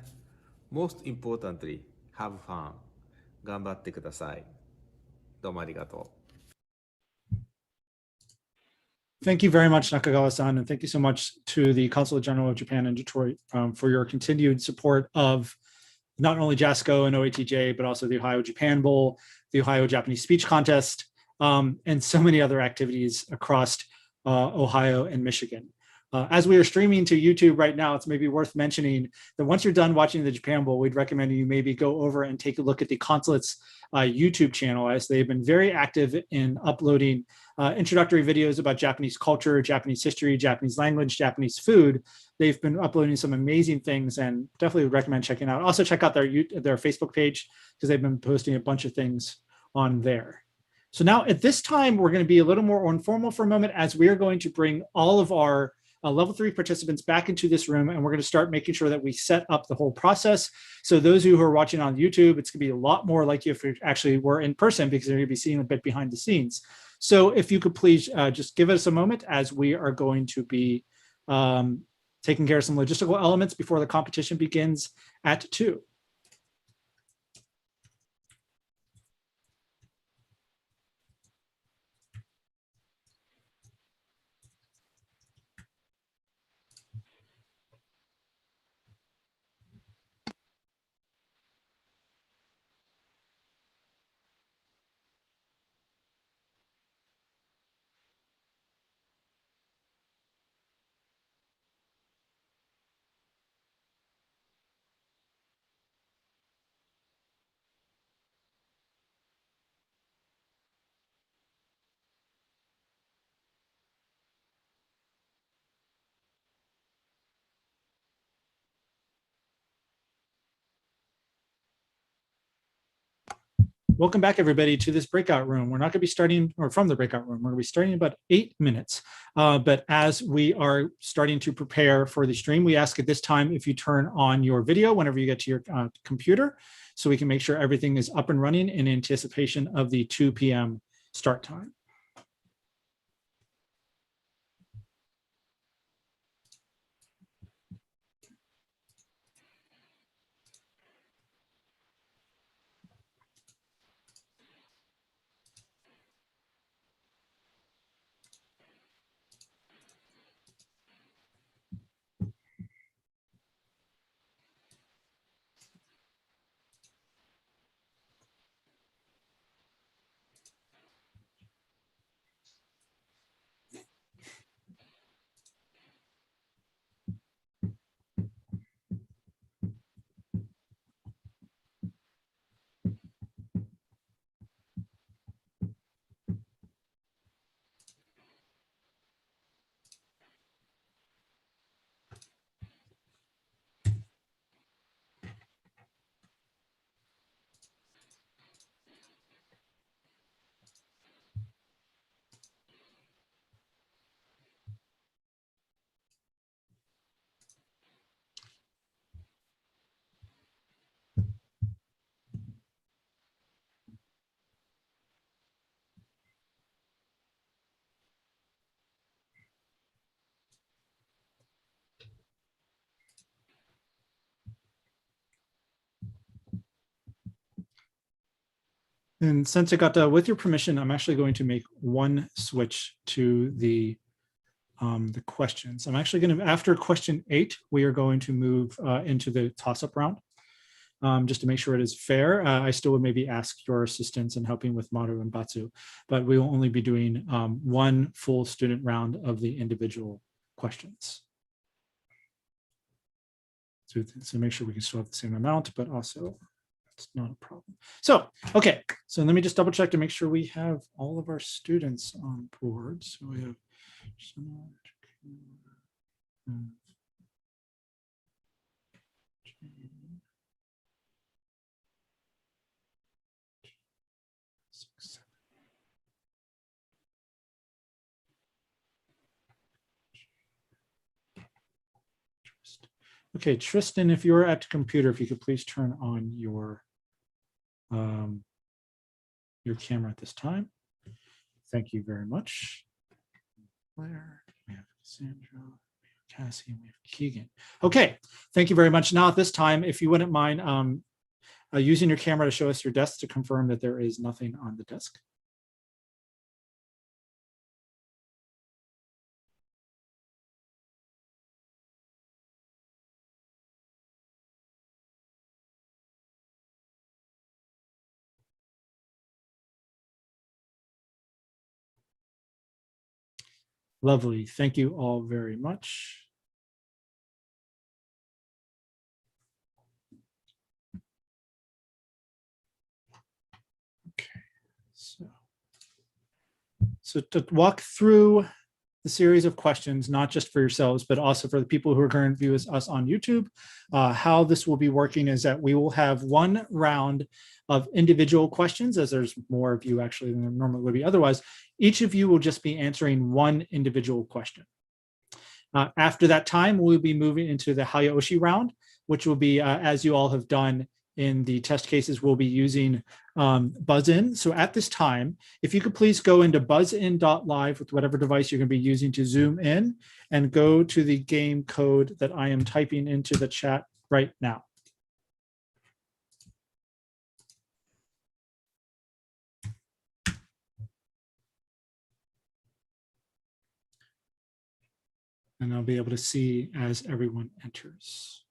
most importantly, have fun. 頑張ってください。どうもありがとう。Thank you very much, Nakagawa-san, and thank you so much to the Consulate General of Japan in Detroit for your continued support of not only JASCO and OATJ, but also the Ohio Japan Bowl, the Ohio Japanese Speech Contest, and so many other activities across Ohio and Michigan. As we are streaming to YouTube right now, it's maybe worth mentioning that once you're done watching the Japan Bowl, we'd recommend you maybe go over and take a look at the consulate's YouTube channel, as they've been very active in uploading introductory videos about Japanese culture, Japanese history, Japanese language, Japanese food. They've been uploading some amazing things, and definitely would recommend checking out. Also check out their Facebook page, because they've been posting a bunch of things on there. So now at this time, we're going to be a little more informal for a moment, as we are going to bring all of our level 3 participants back into this room, and we're going to start making sure that we set up the whole process. So those of you who are watching on YouTube, it's going to be a lot more like if you actually were in person, because you're going to be seeing a bit behind the scenes. So if you could please just give us a moment, as we are going to be taking care of some logistical elements before the competition begins at 2. Welcome back, everybody, to this breakout room. We're not going to be starting, or from the breakout room, we're going to be starting in about 8 minutes. But as we are starting to prepare for the stream, we ask at this time if you turn on your video whenever you get to your computer, so we can make sure everything is up and running in anticipation of the 2 p.m. start time. And since I got with your permission, I'm actually going to make one switch to the questions. I'm actually going to, after question 8, we are going to move into the toss-up round. Just to make sure it is fair, I still would maybe ask your assistance in helping with Maru and Batsu, but we will only be doing one full student round of the individual questions. So make sure we can still have the same amount, but also it's not a problem. So, okay, so let me just double check to make sure we have all of our students on board. So we have okay, Tristan, if you're at the computer, if you could please turn on your camera at this time. Thank you very much. Claire, we have Sandra, we have Cassie, and we have Keegan. Okay, thank you very much. Now at this time, if you wouldn't mind using your camera to show us your desk to confirm that there is nothing on the desk. Lovely. Thank you all very much. Okay, so to walk through the series of questions, not just for yourselves, but also for the people who are going to view us on YouTube, how this will be working is that we will have one round of individual questions, as there's more of you actually than there normally would be otherwise. Each of you will just be answering one individual question. After that time, we'll be moving into the Hayaoshi round, which will be, as you all have done in the test cases, we'll be using buzz-in. So at this time, if you could please go into buzzin.live with whatever device you're going to be using to zoom in and go to the game code that I am typing into the chat right now. And I'll be able to see as everyone enters.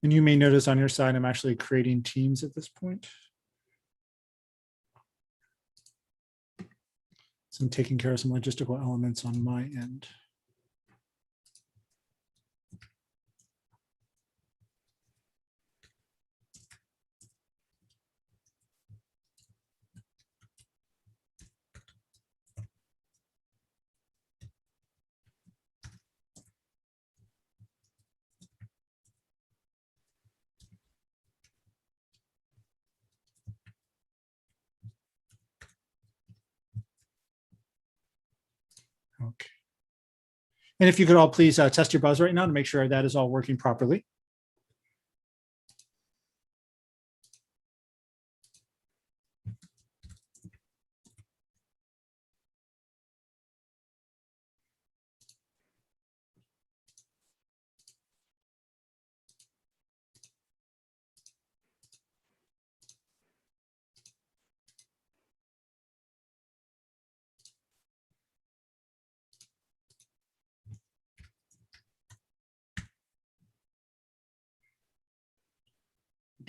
And you may notice on your side, I'm actually creating teams at this point. So I'm taking care of some logistical elements on my end. Okay. And if you could all please test your buzz right now to make sure that is all working properly.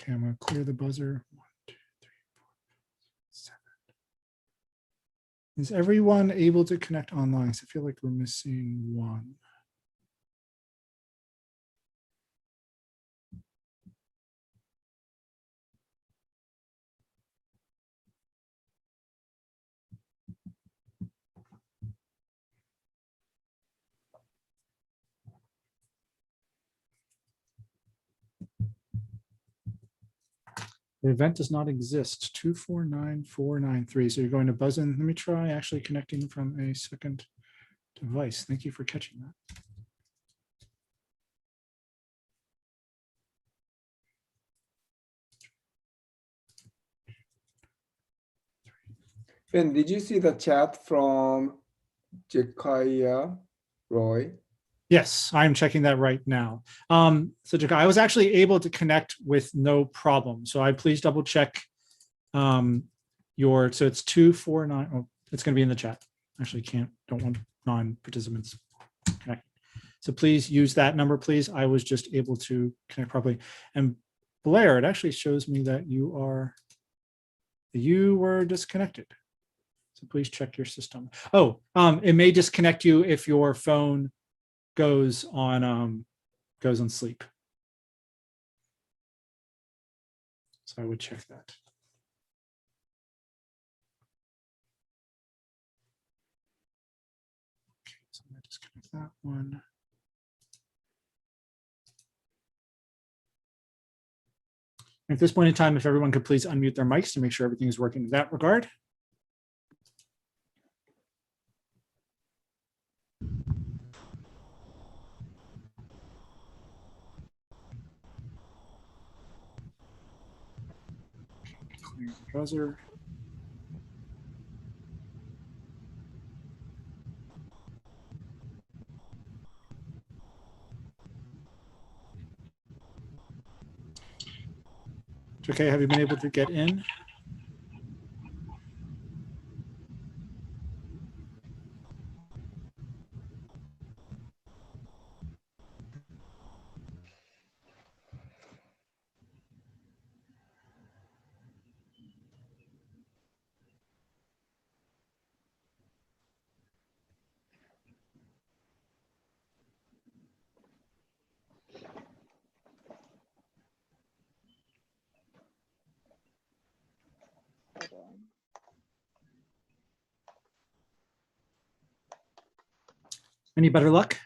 Okay, I'm going to clear the buzzer. 1, 2, 3, 4, 7. Is everyone able to connect online? So I feel like we're missing one. The event does not exist. 249493. So you're going to buzz in. Let me try actually connecting from a second device. Thank you for catching that. Ben, did you see the chat from Jekaya Roy? Yes, I'm checking that right now. So Jaka, I was actually able to connect with no problem. So I please double check so it's 249. Oh, it's going to be in the chat. Actually don't want non-participants connect. So please use that number, please. I was just able to connect properly. And Blair, it actually shows me that you were disconnected. So please check your system. Oh, it may disconnect you if your phone goes on sleep. So I would check that. Okay, so I'm going to disconnect that one. At this point in time, if everyone could please unmute their mics to make sure everything is working in that regard. Clear the browser. Okay, have you been able to get in? Any better luck?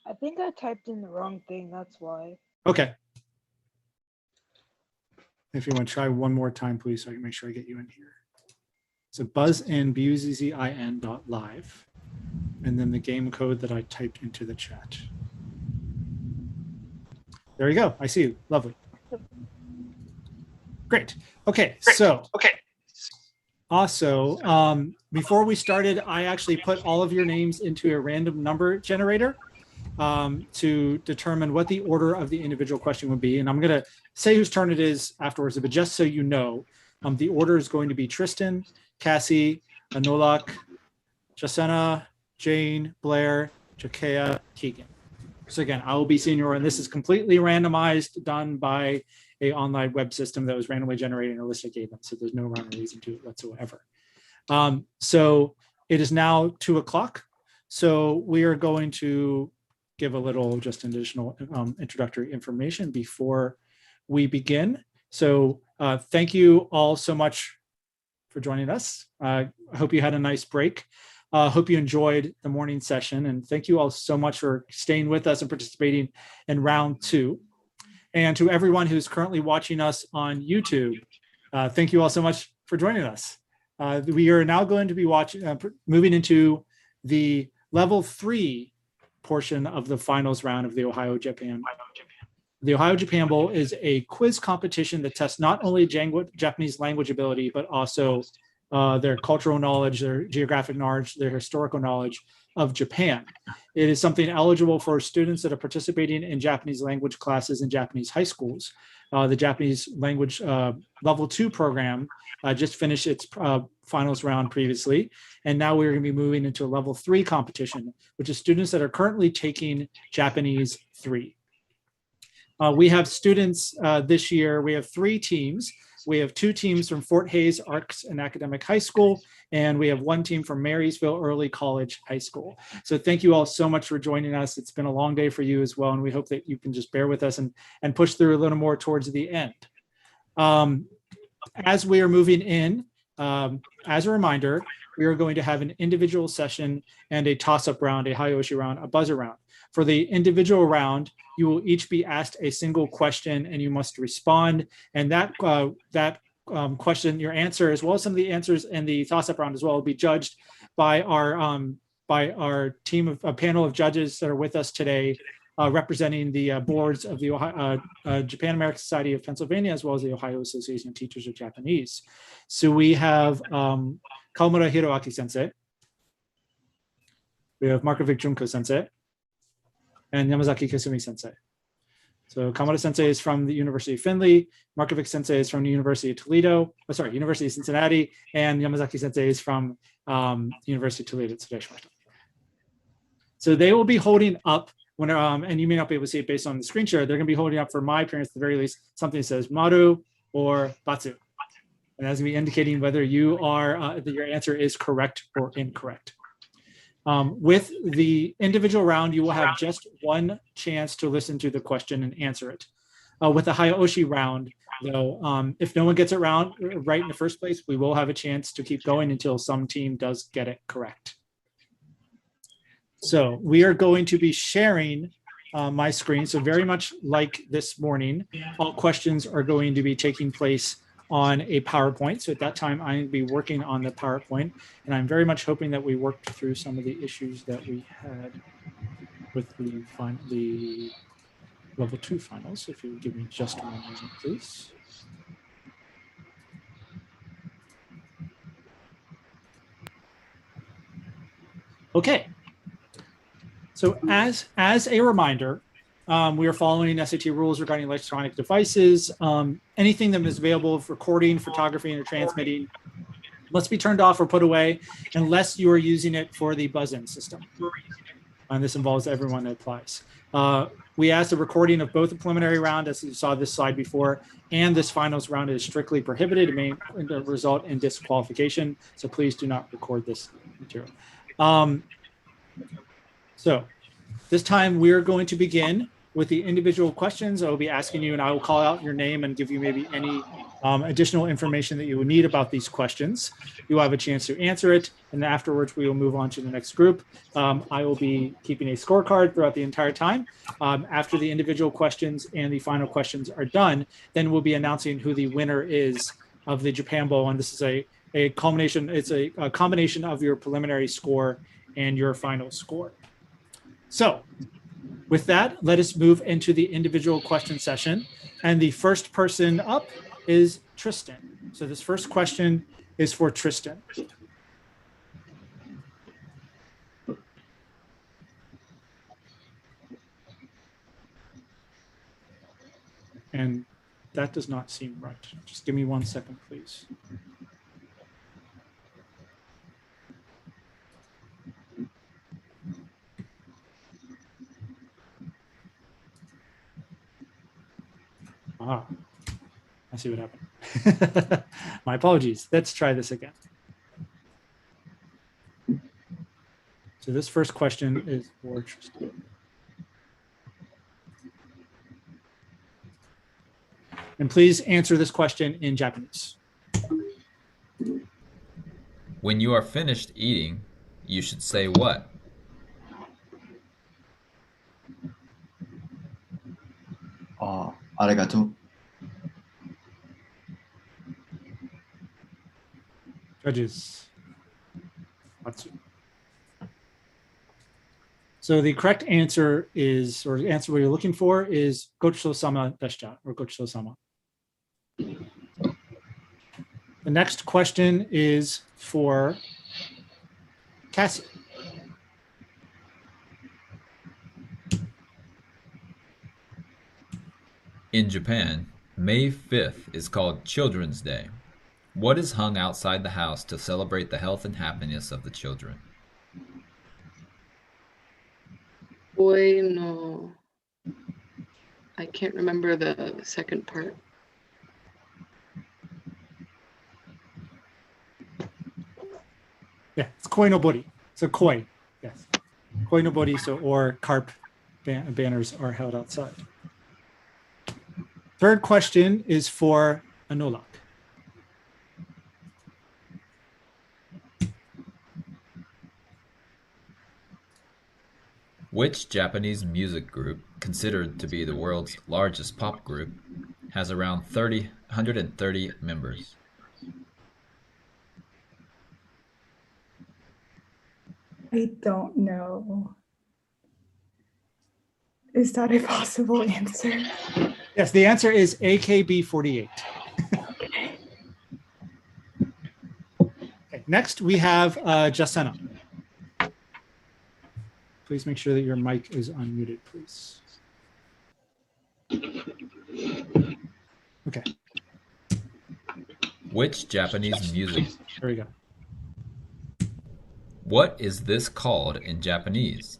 I think I typed in the wrong thing. That's why. Okay. If you want to try one more time, please, so I can make sure I get you in here. So buzzin, buzzin.live, and then the game code that I typed into the chat. There you go. I see you. Lovely. Great. Okay. So also, before we started, I actually put all of your names into a random number generator to determine what the order of the individual question would be. And I'm going to say whose turn it is afterwards, but just so you know, the order is going to be Tristan, Cassie, Anolak, Jasena, Jane, Blair, Jakea, Keegan. So again, I will be senior, and this is completely randomized, done by a online web system that was randomly generated a list I gave them. So there's no rhyme or reason to it whatsoever. So it is now 2 o'clock. So we are going to give a little just additional introductory information before we begin. So thank you all so much for joining us. I hope you had a nice break. Hope you enjoyed the morning session, and thank you all so much for staying with us and participating in round 2. And to everyone who's currently watching us on YouTube, thank you all so much for joining us. We are now going to be moving into the level 3 portion of the finals round of the Ohio-Japan. The Ohio-Japan Bowl is a quiz competition that tests not only Japanese language ability, but also their cultural knowledge, their geographic knowledge, their historical knowledge of Japan. It is something eligible for students that are participating in Japanese language classes in Japanese high schools. The Japanese language level 2 program just finished its finals round previously. And now we're going to be moving into a level 3 competition, which is students that are currently taking Japanese 3. We have students this year, we have 3 teams. We have 2 teams from Fort Hays Arts and Academic High School, and we have 1 team from Marysville Early College High School. So thank you all so much for joining us. It's been a long day for you as well, and we hope that you can just bear with us and push through a little more towards the end. As we are moving in, as a reminder, we are going to have an individual session and a toss-up round, a Hayoshi round, a buzzer round. For the individual round, you will each be asked a single question and you must respond. And that question, your answer, as well as some of the answers in the toss-up round as well, will be judged by our team of a panel of judges that are with us today, representing the boards of the Japan American Society of Pennsylvania, as well as the Ohio Association of Teachers of Japanese. So we have Kawamura Hiroaki sensei, we have Markovic Junko sensei, and Yamazaki Kasumi sensei. So Kawamura sensei is from the University of Findlay, Markovic sensei is from the University of Toledo, University of Cincinnati, and Yamazaki sensei is from University of Toledo. So they will be holding up, when and you may not be able to see it based on the screen share, they're going to be holding up, for my appearance at the very least, something that says Maru or Batsu. And that's going to be indicating whether you are, that your answer is correct or incorrect. With the individual round, you will have just one chance to listen to the question and answer it. With the Hayaoshi round, though, if no one gets it right in the first place, we will have a chance to keep going until some team does get it correct. So we are going to be sharing my screen. So very much like this morning, all questions are going to be taking place on a PowerPoint. So at that time, I'm going to be working on the PowerPoint, and I'm very much hoping that we worked through some of the issues that we had with the level 2 finals. If you would give me just one moment, please. Okay. So as a reminder, we are following SAT rules regarding electronic devices. Anything that is available for recording, photography, and transmitting must be turned off or put away unless you are using it for the buzz-in system. And this involves everyone that applies. We asked a recording of both the preliminary round, as you saw this slide before, and this finals round is strictly prohibited. It may result in disqualification, so please do not record this material. So this time we're going to begin with the individual questions. I will be asking you, and I will call out your name and give you maybe any additional information that you would need about these questions. You will have a chance to answer it, and afterwards we will move on to the next group. I will be keeping a scorecard throughout the entire time. After the individual questions and the final questions are done, then we'll be announcing who the winner is of the Japan Bowl, and this is a culmination. It's a combination of your preliminary score and your final score. So with that, let us move into the individual question session. And the first person up is Tristan. So this first question is for Tristan. And that does not seem right. Just give me 1 second, please. Ah, I see what happened. My apologies. Let's try this again. So this first question is for Tristan. And please answer this question in Japanese. When you are finished eating, you should say what? Arigato. Judges. Matsu. So the correct answer is, or the answer what you're looking for is gochiso-sama deshita, or gochiso-sama. The next question is for Cassie. In Japan, May 5th is called Children's Day. What is hung outside the house to celebrate the health and happiness of the children? Boy, no. I can't remember the second part. Yeah, it's koi no bori. So koi, yes. Koi no bori, so or carp banners are held outside. Third question is for Anolak. Which Japanese music group, considered to be the world's largest pop group, has around 130 members? I don't know. Is that a possible answer? Yes, the answer is AKB48. Okay, next we have Jasena. Please make sure that your mic is unmuted, please. Okay. Which Japanese music? There we go. What is this called in Japanese?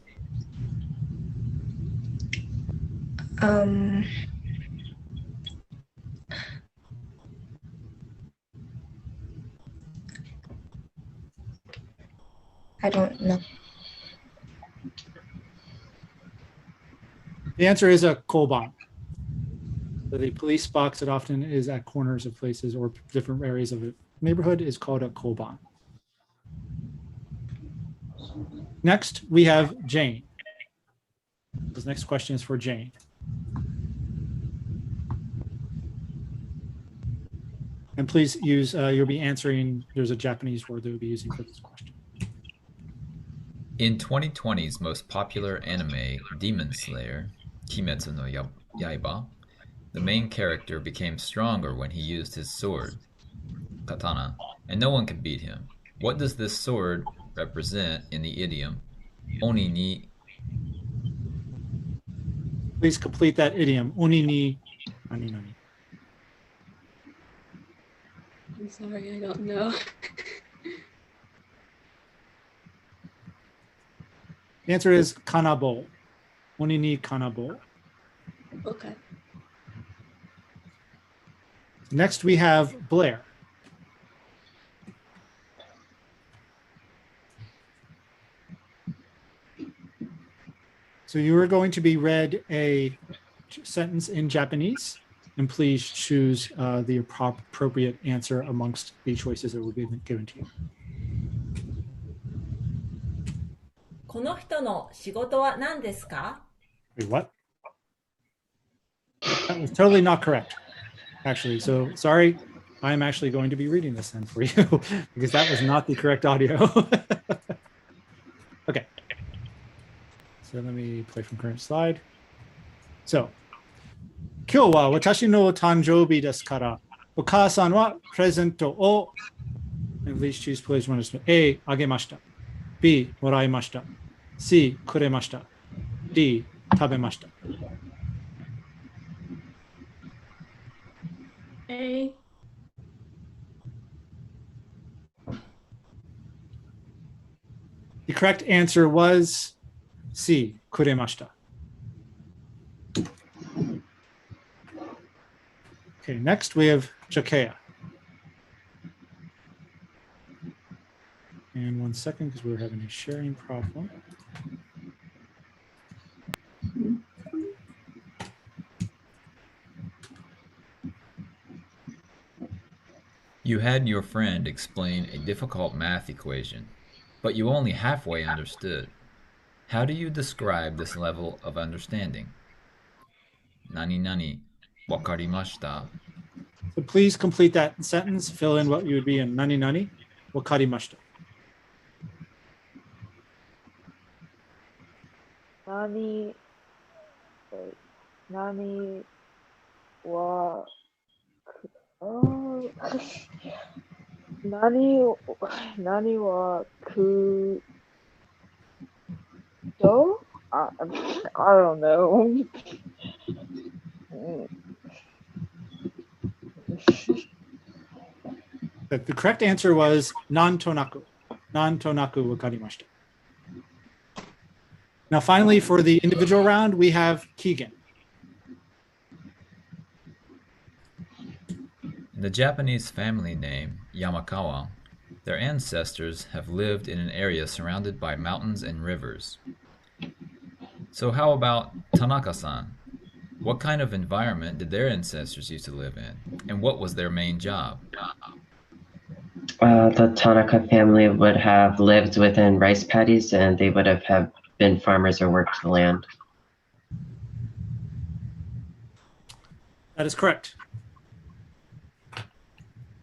I don't know. The answer is a koban. So the police box that often is at corners of places or different areas of a neighborhood is called a koban. Next, we have Jane. This next question is for Jane. And please use, you'll be answering, there's a Japanese word that we'll be using for this question. In 2020's most popular anime, Demon Slayer, Kimetsu no Yaiba, the main character became stronger when he used his sword, katana, and no one could beat him. What does this sword represent in the idiom Oni ni? Please complete that idiom, Oni ni nani nani. I'm sorry, I don't know. The answer is kanabo. Oni ni kanabo. Okay. Next, we have Blair. So you are going to be read a sentence in Japanese, and please choose the appropriate answer amongst the choices that will be given to you. この人の仕事は何ですか? Wait, what? That was totally not correct, actually. So sorry, I'm actually going to be reading this then for you because that was not the correct audio. Okay. So let me play from current slide. So, 今日は私の誕生日ですから、お母さんはプレゼントを、and please choose please one is A あげました。B もらいました。C くれました。D 食べました。A. The correct answer was C くれました。Okay, next we have Jakea. And 1 second, because we're having a sharing problem. You had your friend explain a difficult math equation, but you only halfway understood. How do you describe this level of understanding? Nani nani wakarimashita. So please complete that sentence. Fill in what you would be in nani nani wakarimashita. Nani wa nani wa kudo? I don't know. The correct answer was nantonaku. Nantonaku wakarimashita. Now, finally, for the individual round, we have Keegan. In the Japanese family name, Yamakawa, their ancestors have lived in an area surrounded by mountains and rivers. So how about Tanaka-san? What kind of environment did their ancestors used to live in? And what was their main job? The Tanaka family would have lived within rice paddies, and they would have been farmers or worked the land. That is correct.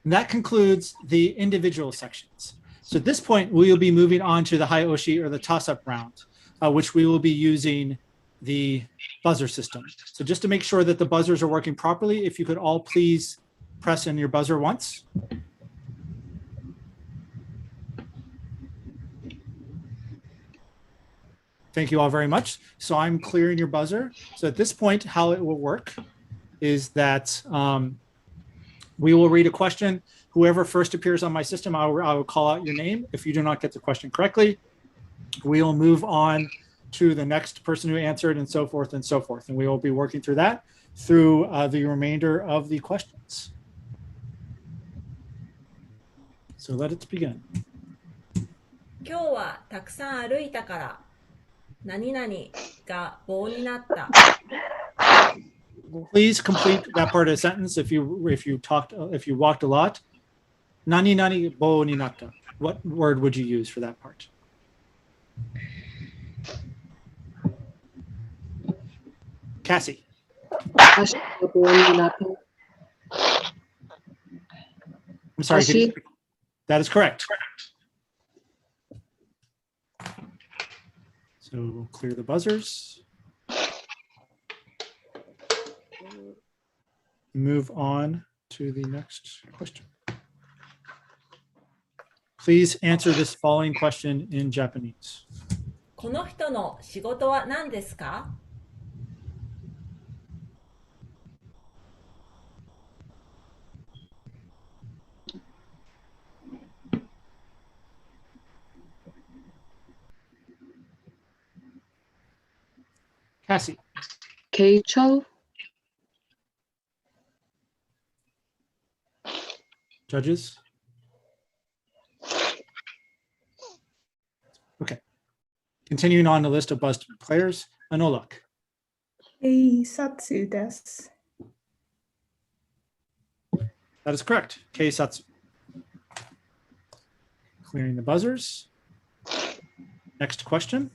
And that concludes the individual sections. So at this point, we will be moving on to the Haioshi or the toss-up round, which we will be using the buzzer system. So just to make sure that the buzzers are working properly, if you could all please press in your buzzer once. Thank you all very much. So I'm clearing your buzzer. So at this point, how it will work is that we will read a question. Whoever first appears on my system, I will call out your name. If you do not get the question correctly, we will move on to the next person who answered and so forth and so forth. And we will be working through that through the remainder of the questions. So let us begin. 今日はたくさん歩いたから何々が棒になった。 Please complete that part of the sentence if you walked a lot. Nani nani bo ni natta. What word would you use for that part? Cassie. I'm sorry. That is correct. So we'll clear the buzzers. Move on to the next question. Please answer this following question in Japanese. この人の仕事は何ですか? Cassie. Keicho. Judges? Okay. Continuing on the list of buzzed players, Anolak. Keisatsu desu. That is correct. Keisatsu. Clearing the buzzers. Next question.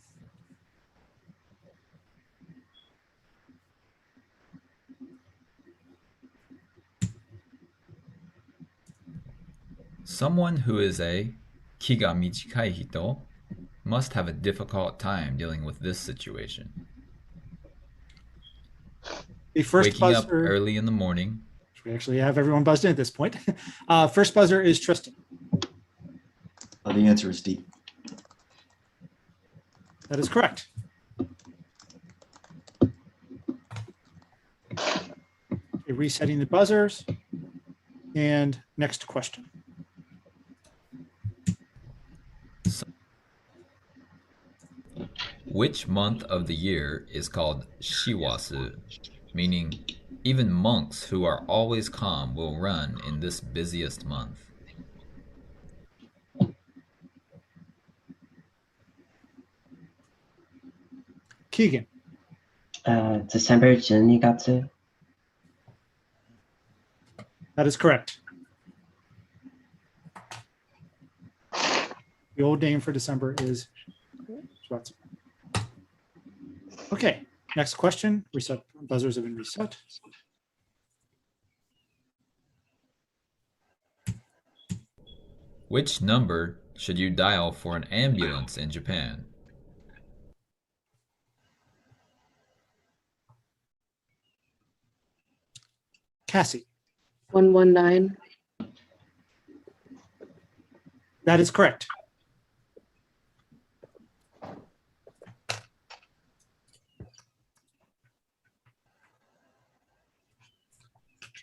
Someone who is a kiga michikai hito must have a difficult time dealing with this situation. The first Waking buzzer, up early in the morning. We actually have everyone buzzed in at this point. First buzzer is Tristan. The answer is D. That is correct. Okay, resetting the buzzers. And next question. Which month of the year is called Shiwasu, meaning even monks who are always calm will run in this busiest month? Keegan. December 12月. That is correct. The old name for December is Shiwatsu. Okay, next question. Reset. Buzzers have been reset. Which number should you dial for an ambulance in Japan? Cassie. 119. That is correct.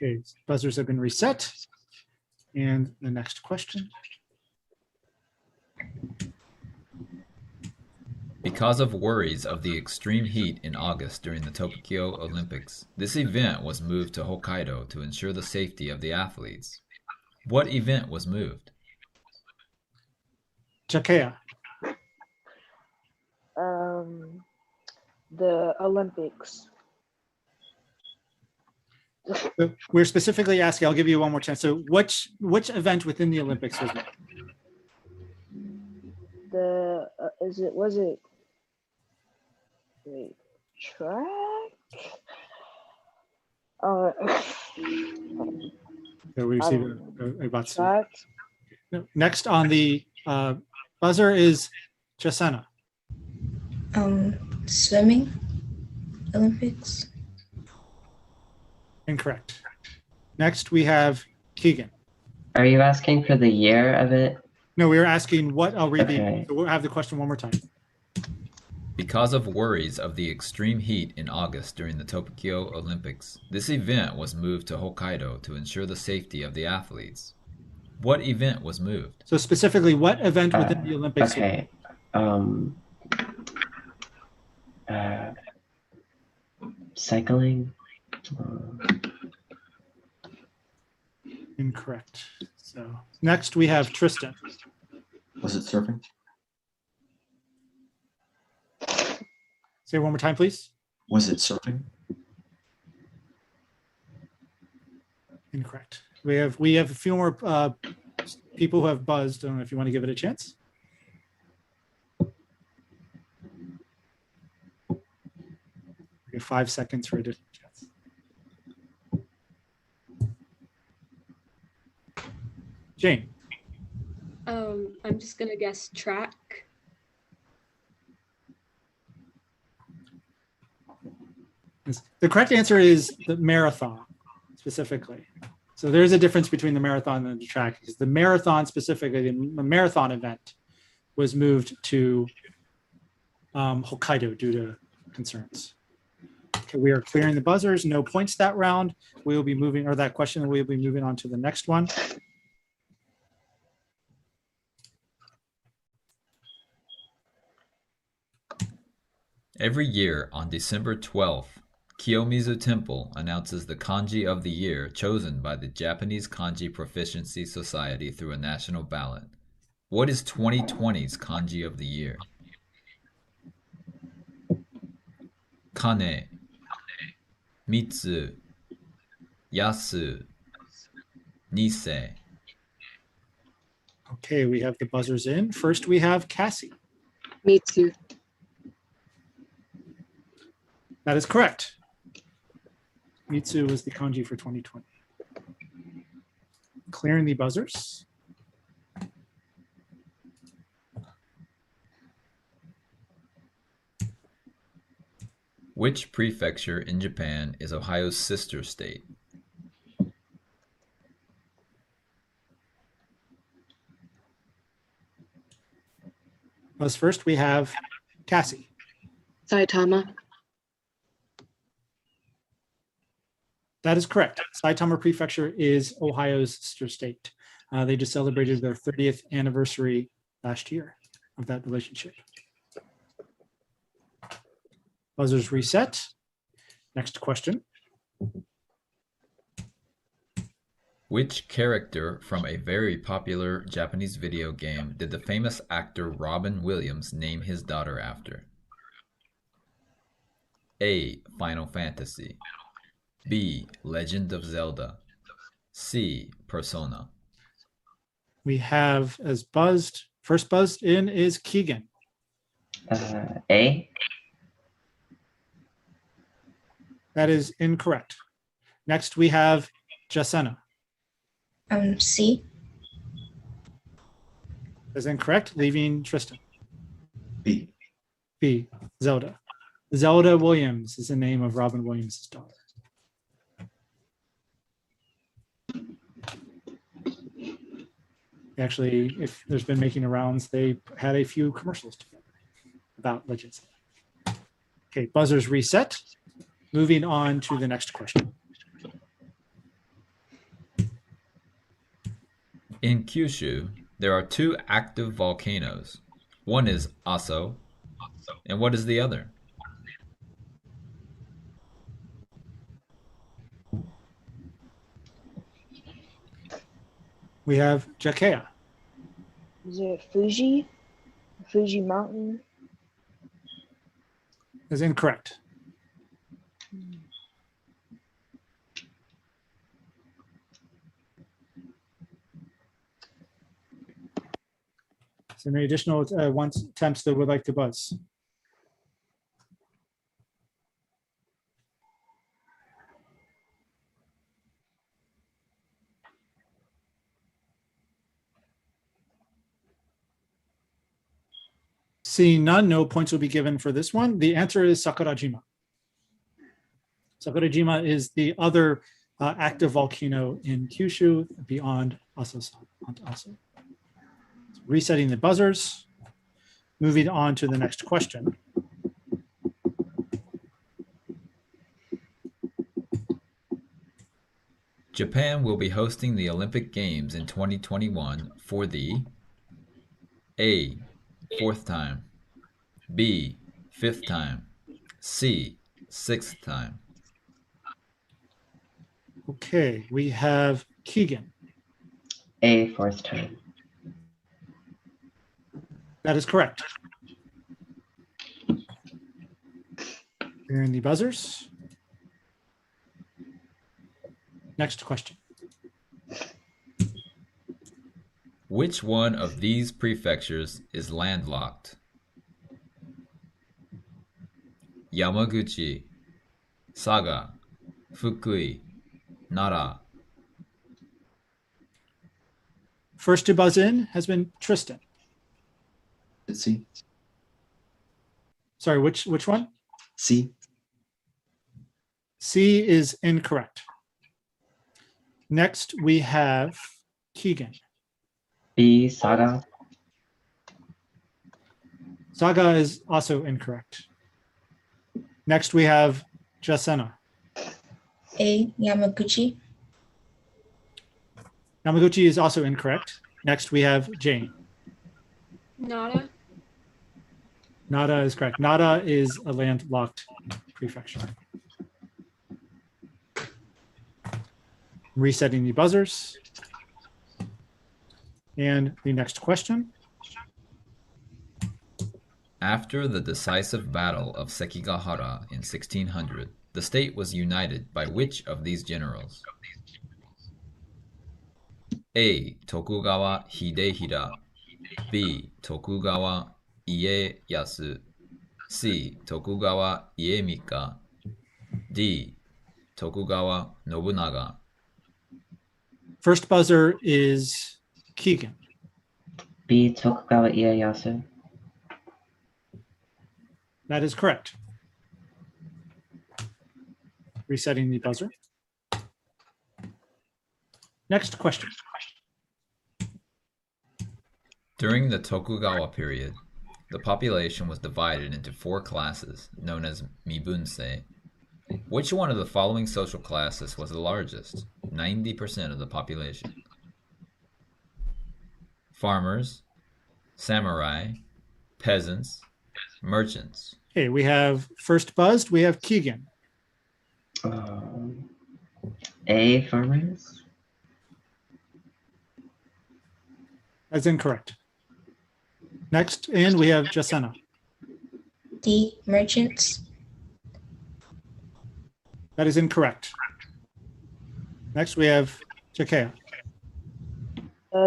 Okay, buzzers have been reset. And the next question. Because of worries of the extreme heat in August during the Tokyo Olympics, this event was moved to Hokkaido to ensure the safety of the athletes. What event was moved? Jakea. The Olympics. We're specifically asking, I'll give you one more chance. So which event within the Olympics was it? Was it Wait, track? Uh, So we I received don't a batsu. track. No, next on the buzzer is Jasena. Swimming Olympics. Incorrect. Next we have Keegan. Are you asking for the year of it? No, we were asking what. I'll read Okay. the. We'll have the question one more time. Because of worries of the extreme heat in August during the Tokyo Olympics, this event was moved to Hokkaido to ensure the safety of the athletes. What event was moved? So specifically, what event within the Olympics? Okay. Cycling. Incorrect. So next we have Tristan. Was it surfing? Say it one more time, please. Was it surfing? Incorrect. We have a few more people who have buzzed. I don't know if you want to give it a chance. We have 5 seconds for a different chance. Jane. I'm just gonna guess track. The correct answer is the marathon, specifically. So there's a difference between the marathon and the track, because the marathon specifically, the marathon event was moved to Hokkaido due to concerns. Okay, we are clearing the buzzers. No points that round. We will be moving, or that question, we will be moving on to the next one. Every year on December 12th, Kiyomizu Temple announces the kanji of the year chosen by the Japanese Kanji Proficiency Society through a national ballot. What is 2020's kanji of the year? Kane, Mitsu, Yasu, Nisei. Okay, we have the buzzers in. First, we have Cassie. Mitsu. That is correct. Mitsu was the kanji for 2020. Clearing the buzzers. Which prefecture in Japan is Ohio's sister state? Buzz first, we have Cassie. Saitama. That is correct. Saitama Prefecture is Ohio's sister state. They just celebrated their 30th anniversary last year of that relationship. Buzzers reset. Next question. Which character from a very popular Japanese video game did the famous actor Robin Williams name his daughter after? A. Final Fantasy. B. Legend of Zelda. C. Persona. We have as buzzed, first buzzed in is Keegan. A. That is incorrect. Next we have Jasena. C. That's incorrect, leaving Tristan. B. B. Zelda. Zelda Williams is the name of Robin Williams' daughter. Actually, if there's been making the rounds, they had a few commercials together about Legends. Okay, buzzers reset. Moving on to the next question. In Kyushu, there are two active volcanoes. One is Aso, and what is the other? We have Jakea. Is it Fuji? Fuji Mountain? Is incorrect. So any additional attempts that would like to buzz? Seeing none, no points will be given for this one. The answer is Sakurajima. Sakurajima is the other active volcano in Kyushu beyond Aso-san. Resetting the buzzers. Moving on to the next question. Japan will be hosting the Olympic Games in 2021 for the A, fourth time, B, fifth time, C, sixth time. Okay, we have Keegan. A, fourth time. That is correct. Hearing the buzzers. Next question. Which one of these prefectures is landlocked? Yamaguchi, Saga, Fukui, Nara. First to buzz in has been Tristan. C. Sorry, which one? C. C is incorrect. Next, we have Keegan. B, Saga. Saga is also incorrect. Next, we have Jasena. A, Yamaguchi. Yamaguchi is also incorrect. Next, we have Jane. Nada. Nada is correct. Nada is a landlocked prefecture. Resetting the buzzers. And the next question. After the decisive battle of Sekigahara in 1600, the state was united by which of these generals? A. Tokugawa Hidehira. B. Tokugawa Ieyasu. C. Tokugawa Iemika. D. Tokugawa Nobunaga. First buzzer is Keegan. B, Tokugawa Ieyasu. That is correct. Resetting the buzzer. Next question. During the Tokugawa period, the population was divided into 4 classes, known as Mibunsei. Which one of the following social classes was the largest? 90% of the population. Farmers, samurai, peasants, merchants. Okay, we have first buzzed, we have Keegan. A, farmers. That's incorrect. Next, and we have Jasena. D, merchants. That is incorrect. Next, we have Jakea.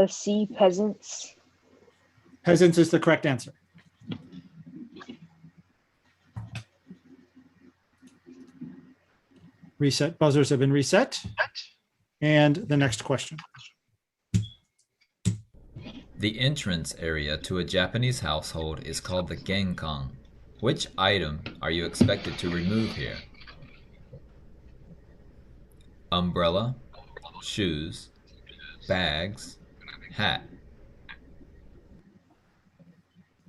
C, peasants. Peasants is the correct answer. Reset buzzers have been reset. And the next question. The entrance area to a Japanese household is called the genkan. Which item are you expected to remove here? Umbrella, shoes, bags, hat.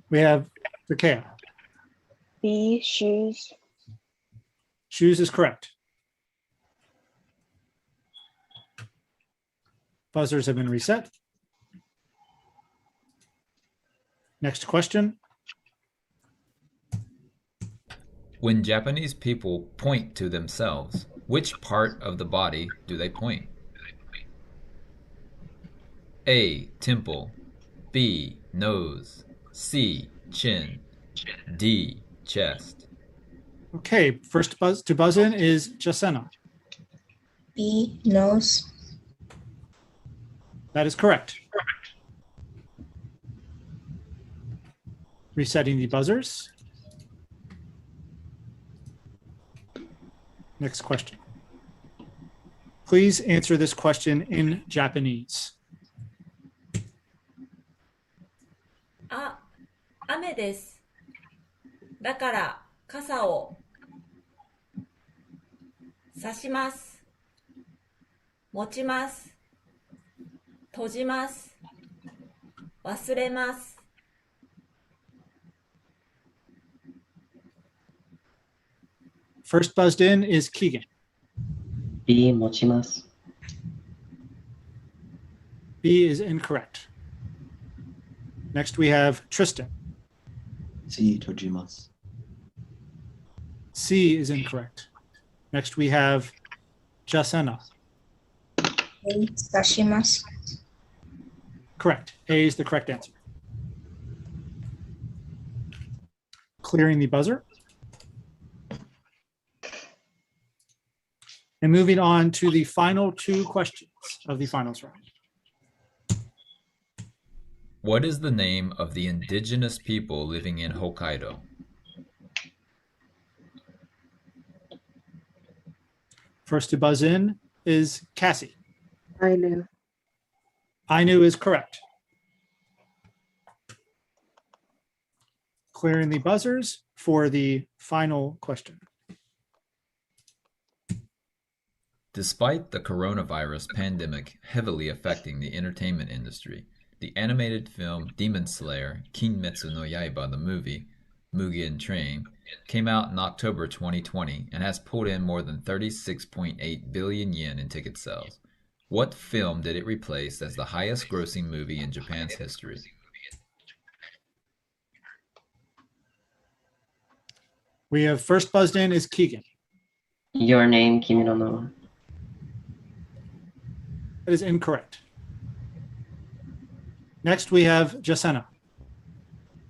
We have Jakea. B, shoes. Shoes is correct. Buzzers have been reset. Next question. When Japanese people point to themselves, which part of the body do they point? A. Temple. B. Nose. C. Chin. D. Chest. Okay, first buzz to buzz in is Jasena. B, nose. That is correct. Resetting the buzzers. Next question. Please answer this question in Japanese. あ、雨です。だから傘を差します。持ちます。閉じます。忘れます。First buzzed in is Keegan. B 持ちます。B is incorrect. Next we have Tristan. C 閉じます。C is incorrect. Next we have Jasena. A 差します。Correct. A is the correct answer. Clearing the buzzer. And moving on to the final two questions of the finals round. What is the name of the indigenous people living in Hokkaido? First to buzz in is Cassie. Ainu. Ainu is correct. Clearing the buzzers for the final question. Despite the coronavirus pandemic heavily affecting the entertainment industry, the animated film Demon Slayer Kinmetsu no Yaiba, the movie, Mugen Train, came out in October 2020 and has pulled in more than 36.8 billion yen in ticket sales. What film did it replace as the highest grossing movie in Japan's history? We have first buzzed in is Keegan. Your Name, Kimi no Na wa. That is incorrect. Next we have Jasena.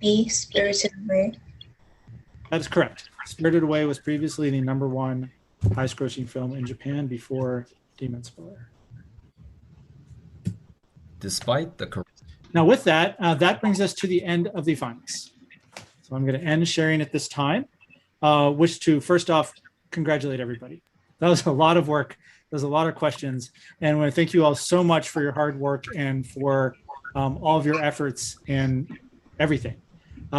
B. Spirited Away. That is correct. Spirited Away was previously the #1 highest grossing film in Japan before Demon Slayer. Despite the Now with that, that brings us to the end of the finals. So I'm going to end sharing at this time. Wish to first off congratulate everybody. That was a lot of work. There's a lot of questions, and I want to thank you all so much for your hard work and for all of your efforts and everything.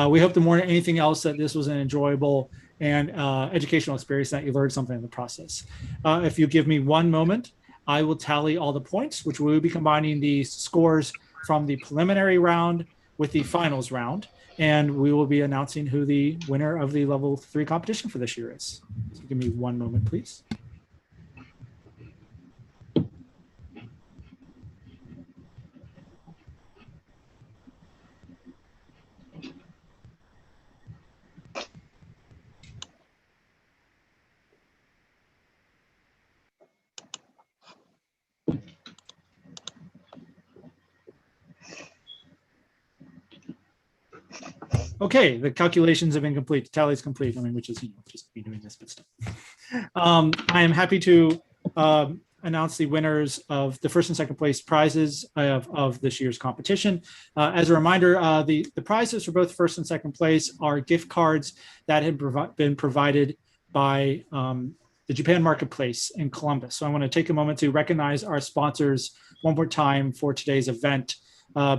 We hope more than anything else that this was an enjoyable and educational experience, that you learned something in the process. If you give me one moment, I will tally all the points, which we will be combining the scores from the preliminary round with the finals round, and we will be announcing who the winner of the level 3 competition for this year is. So give me one moment, please. Okay, the calculations have been complete. The tally is complete. I mean, which is, just me doing this, but still. I am happy to announce the winners of the first and second place prizes of this year's competition. As a reminder, the prizes for both first and second place are gift cards that have been provided by the Japan Marketplace in Columbus. So I want to take a moment to recognize our sponsors one more time for today's event.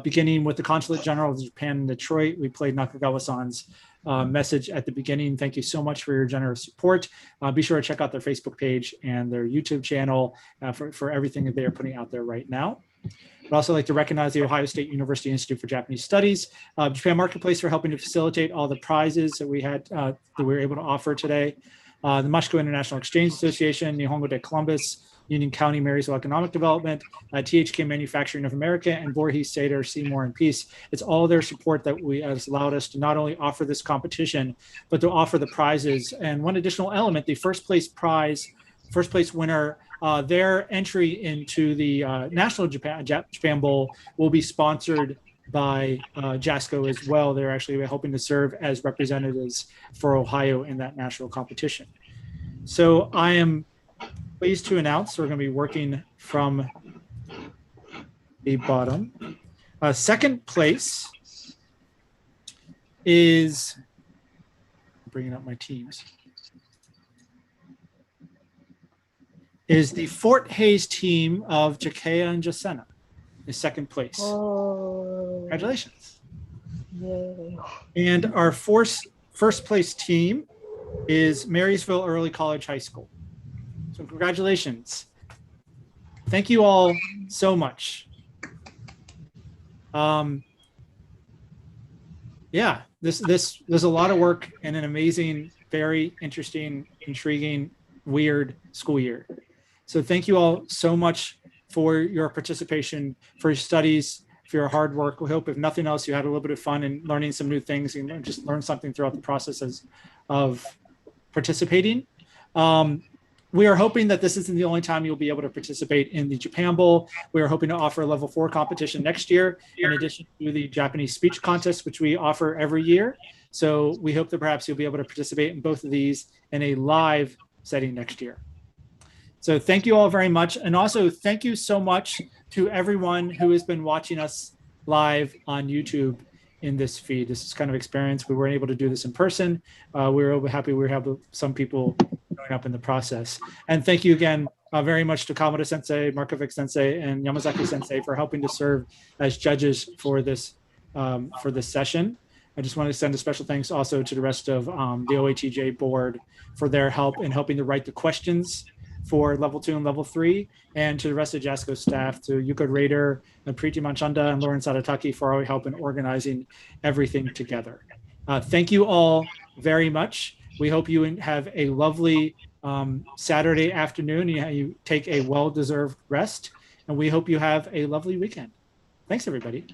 Beginning with the Consulate General of Japan in Detroit, we played Nakagawa-san's message at the beginning. Thank you so much for your generous support. Be sure to check out their Facebook page and their YouTube channel for everything that they are putting out there right now. I'd also like to recognize the Ohio State University Institute for Japanese Studies, Japan Marketplace for helping to facilitate all the prizes that we had that we were able to offer today. The Mashiko International Exchange Association, Nihongo de Columbus, Union County Marysville Economic Development, THK Manufacturing of America, and Voorhees, Sater, Seymour, and Peace. It's all their support that has allowed us to not only offer this competition, but to offer the prizes. And one additional element, the first place prize, first place winner, their entry into the National Japan Bowl will be sponsored by JASCO as well. They're actually hoping to serve as representatives for Ohio in that national competition. So I am pleased to announce we're going to be working from the bottom. Second place is, bringing up my teams, is the Fort Hayes team of Jakea and Jasena, is second place. Oh. Congratulations. Yay. And our fourth first place team is Marysville Early College High School. So congratulations. Thank you all so much. Yeah, this was a lot of work and an amazing, very interesting, intriguing, weird school year. So thank you all so much for your participation, for your studies, for your hard work. We hope, if nothing else, you had a little bit of fun and learning some new things and just learn something throughout the processes of participating. We are hoping that this isn't the only time you'll be able to participate in the Japan Bowl. We are hoping to offer a level 4 competition next year, in addition to the Japanese speech contest, which we offer every year. So we hope that perhaps you'll be able to participate in both of these in a live setting next year. So thank you all very much. And also thank you so much to everyone who has been watching us live on YouTube in this feed. This is kind of experience. We weren't able to do this in person. We were happy we have some people showing up in the process. And thank you again very much to Kamada Sensei, Markovic Sensei, and Yamazaki Sensei for helping to serve as judges for this session. I just want to send a special thanks also to the rest of the OATJ board for their help in helping to write the questions for level 2 and level 3, and to the rest of JASCO staff, to Yuko Rader and Preeti Manchanda and Lauren Sadataki for our help in organizing everything together. Thank you all very much. We hope you have a lovely Saturday afternoon. You take a well-deserved rest, and we hope you have a lovely weekend. Thanks, everybody.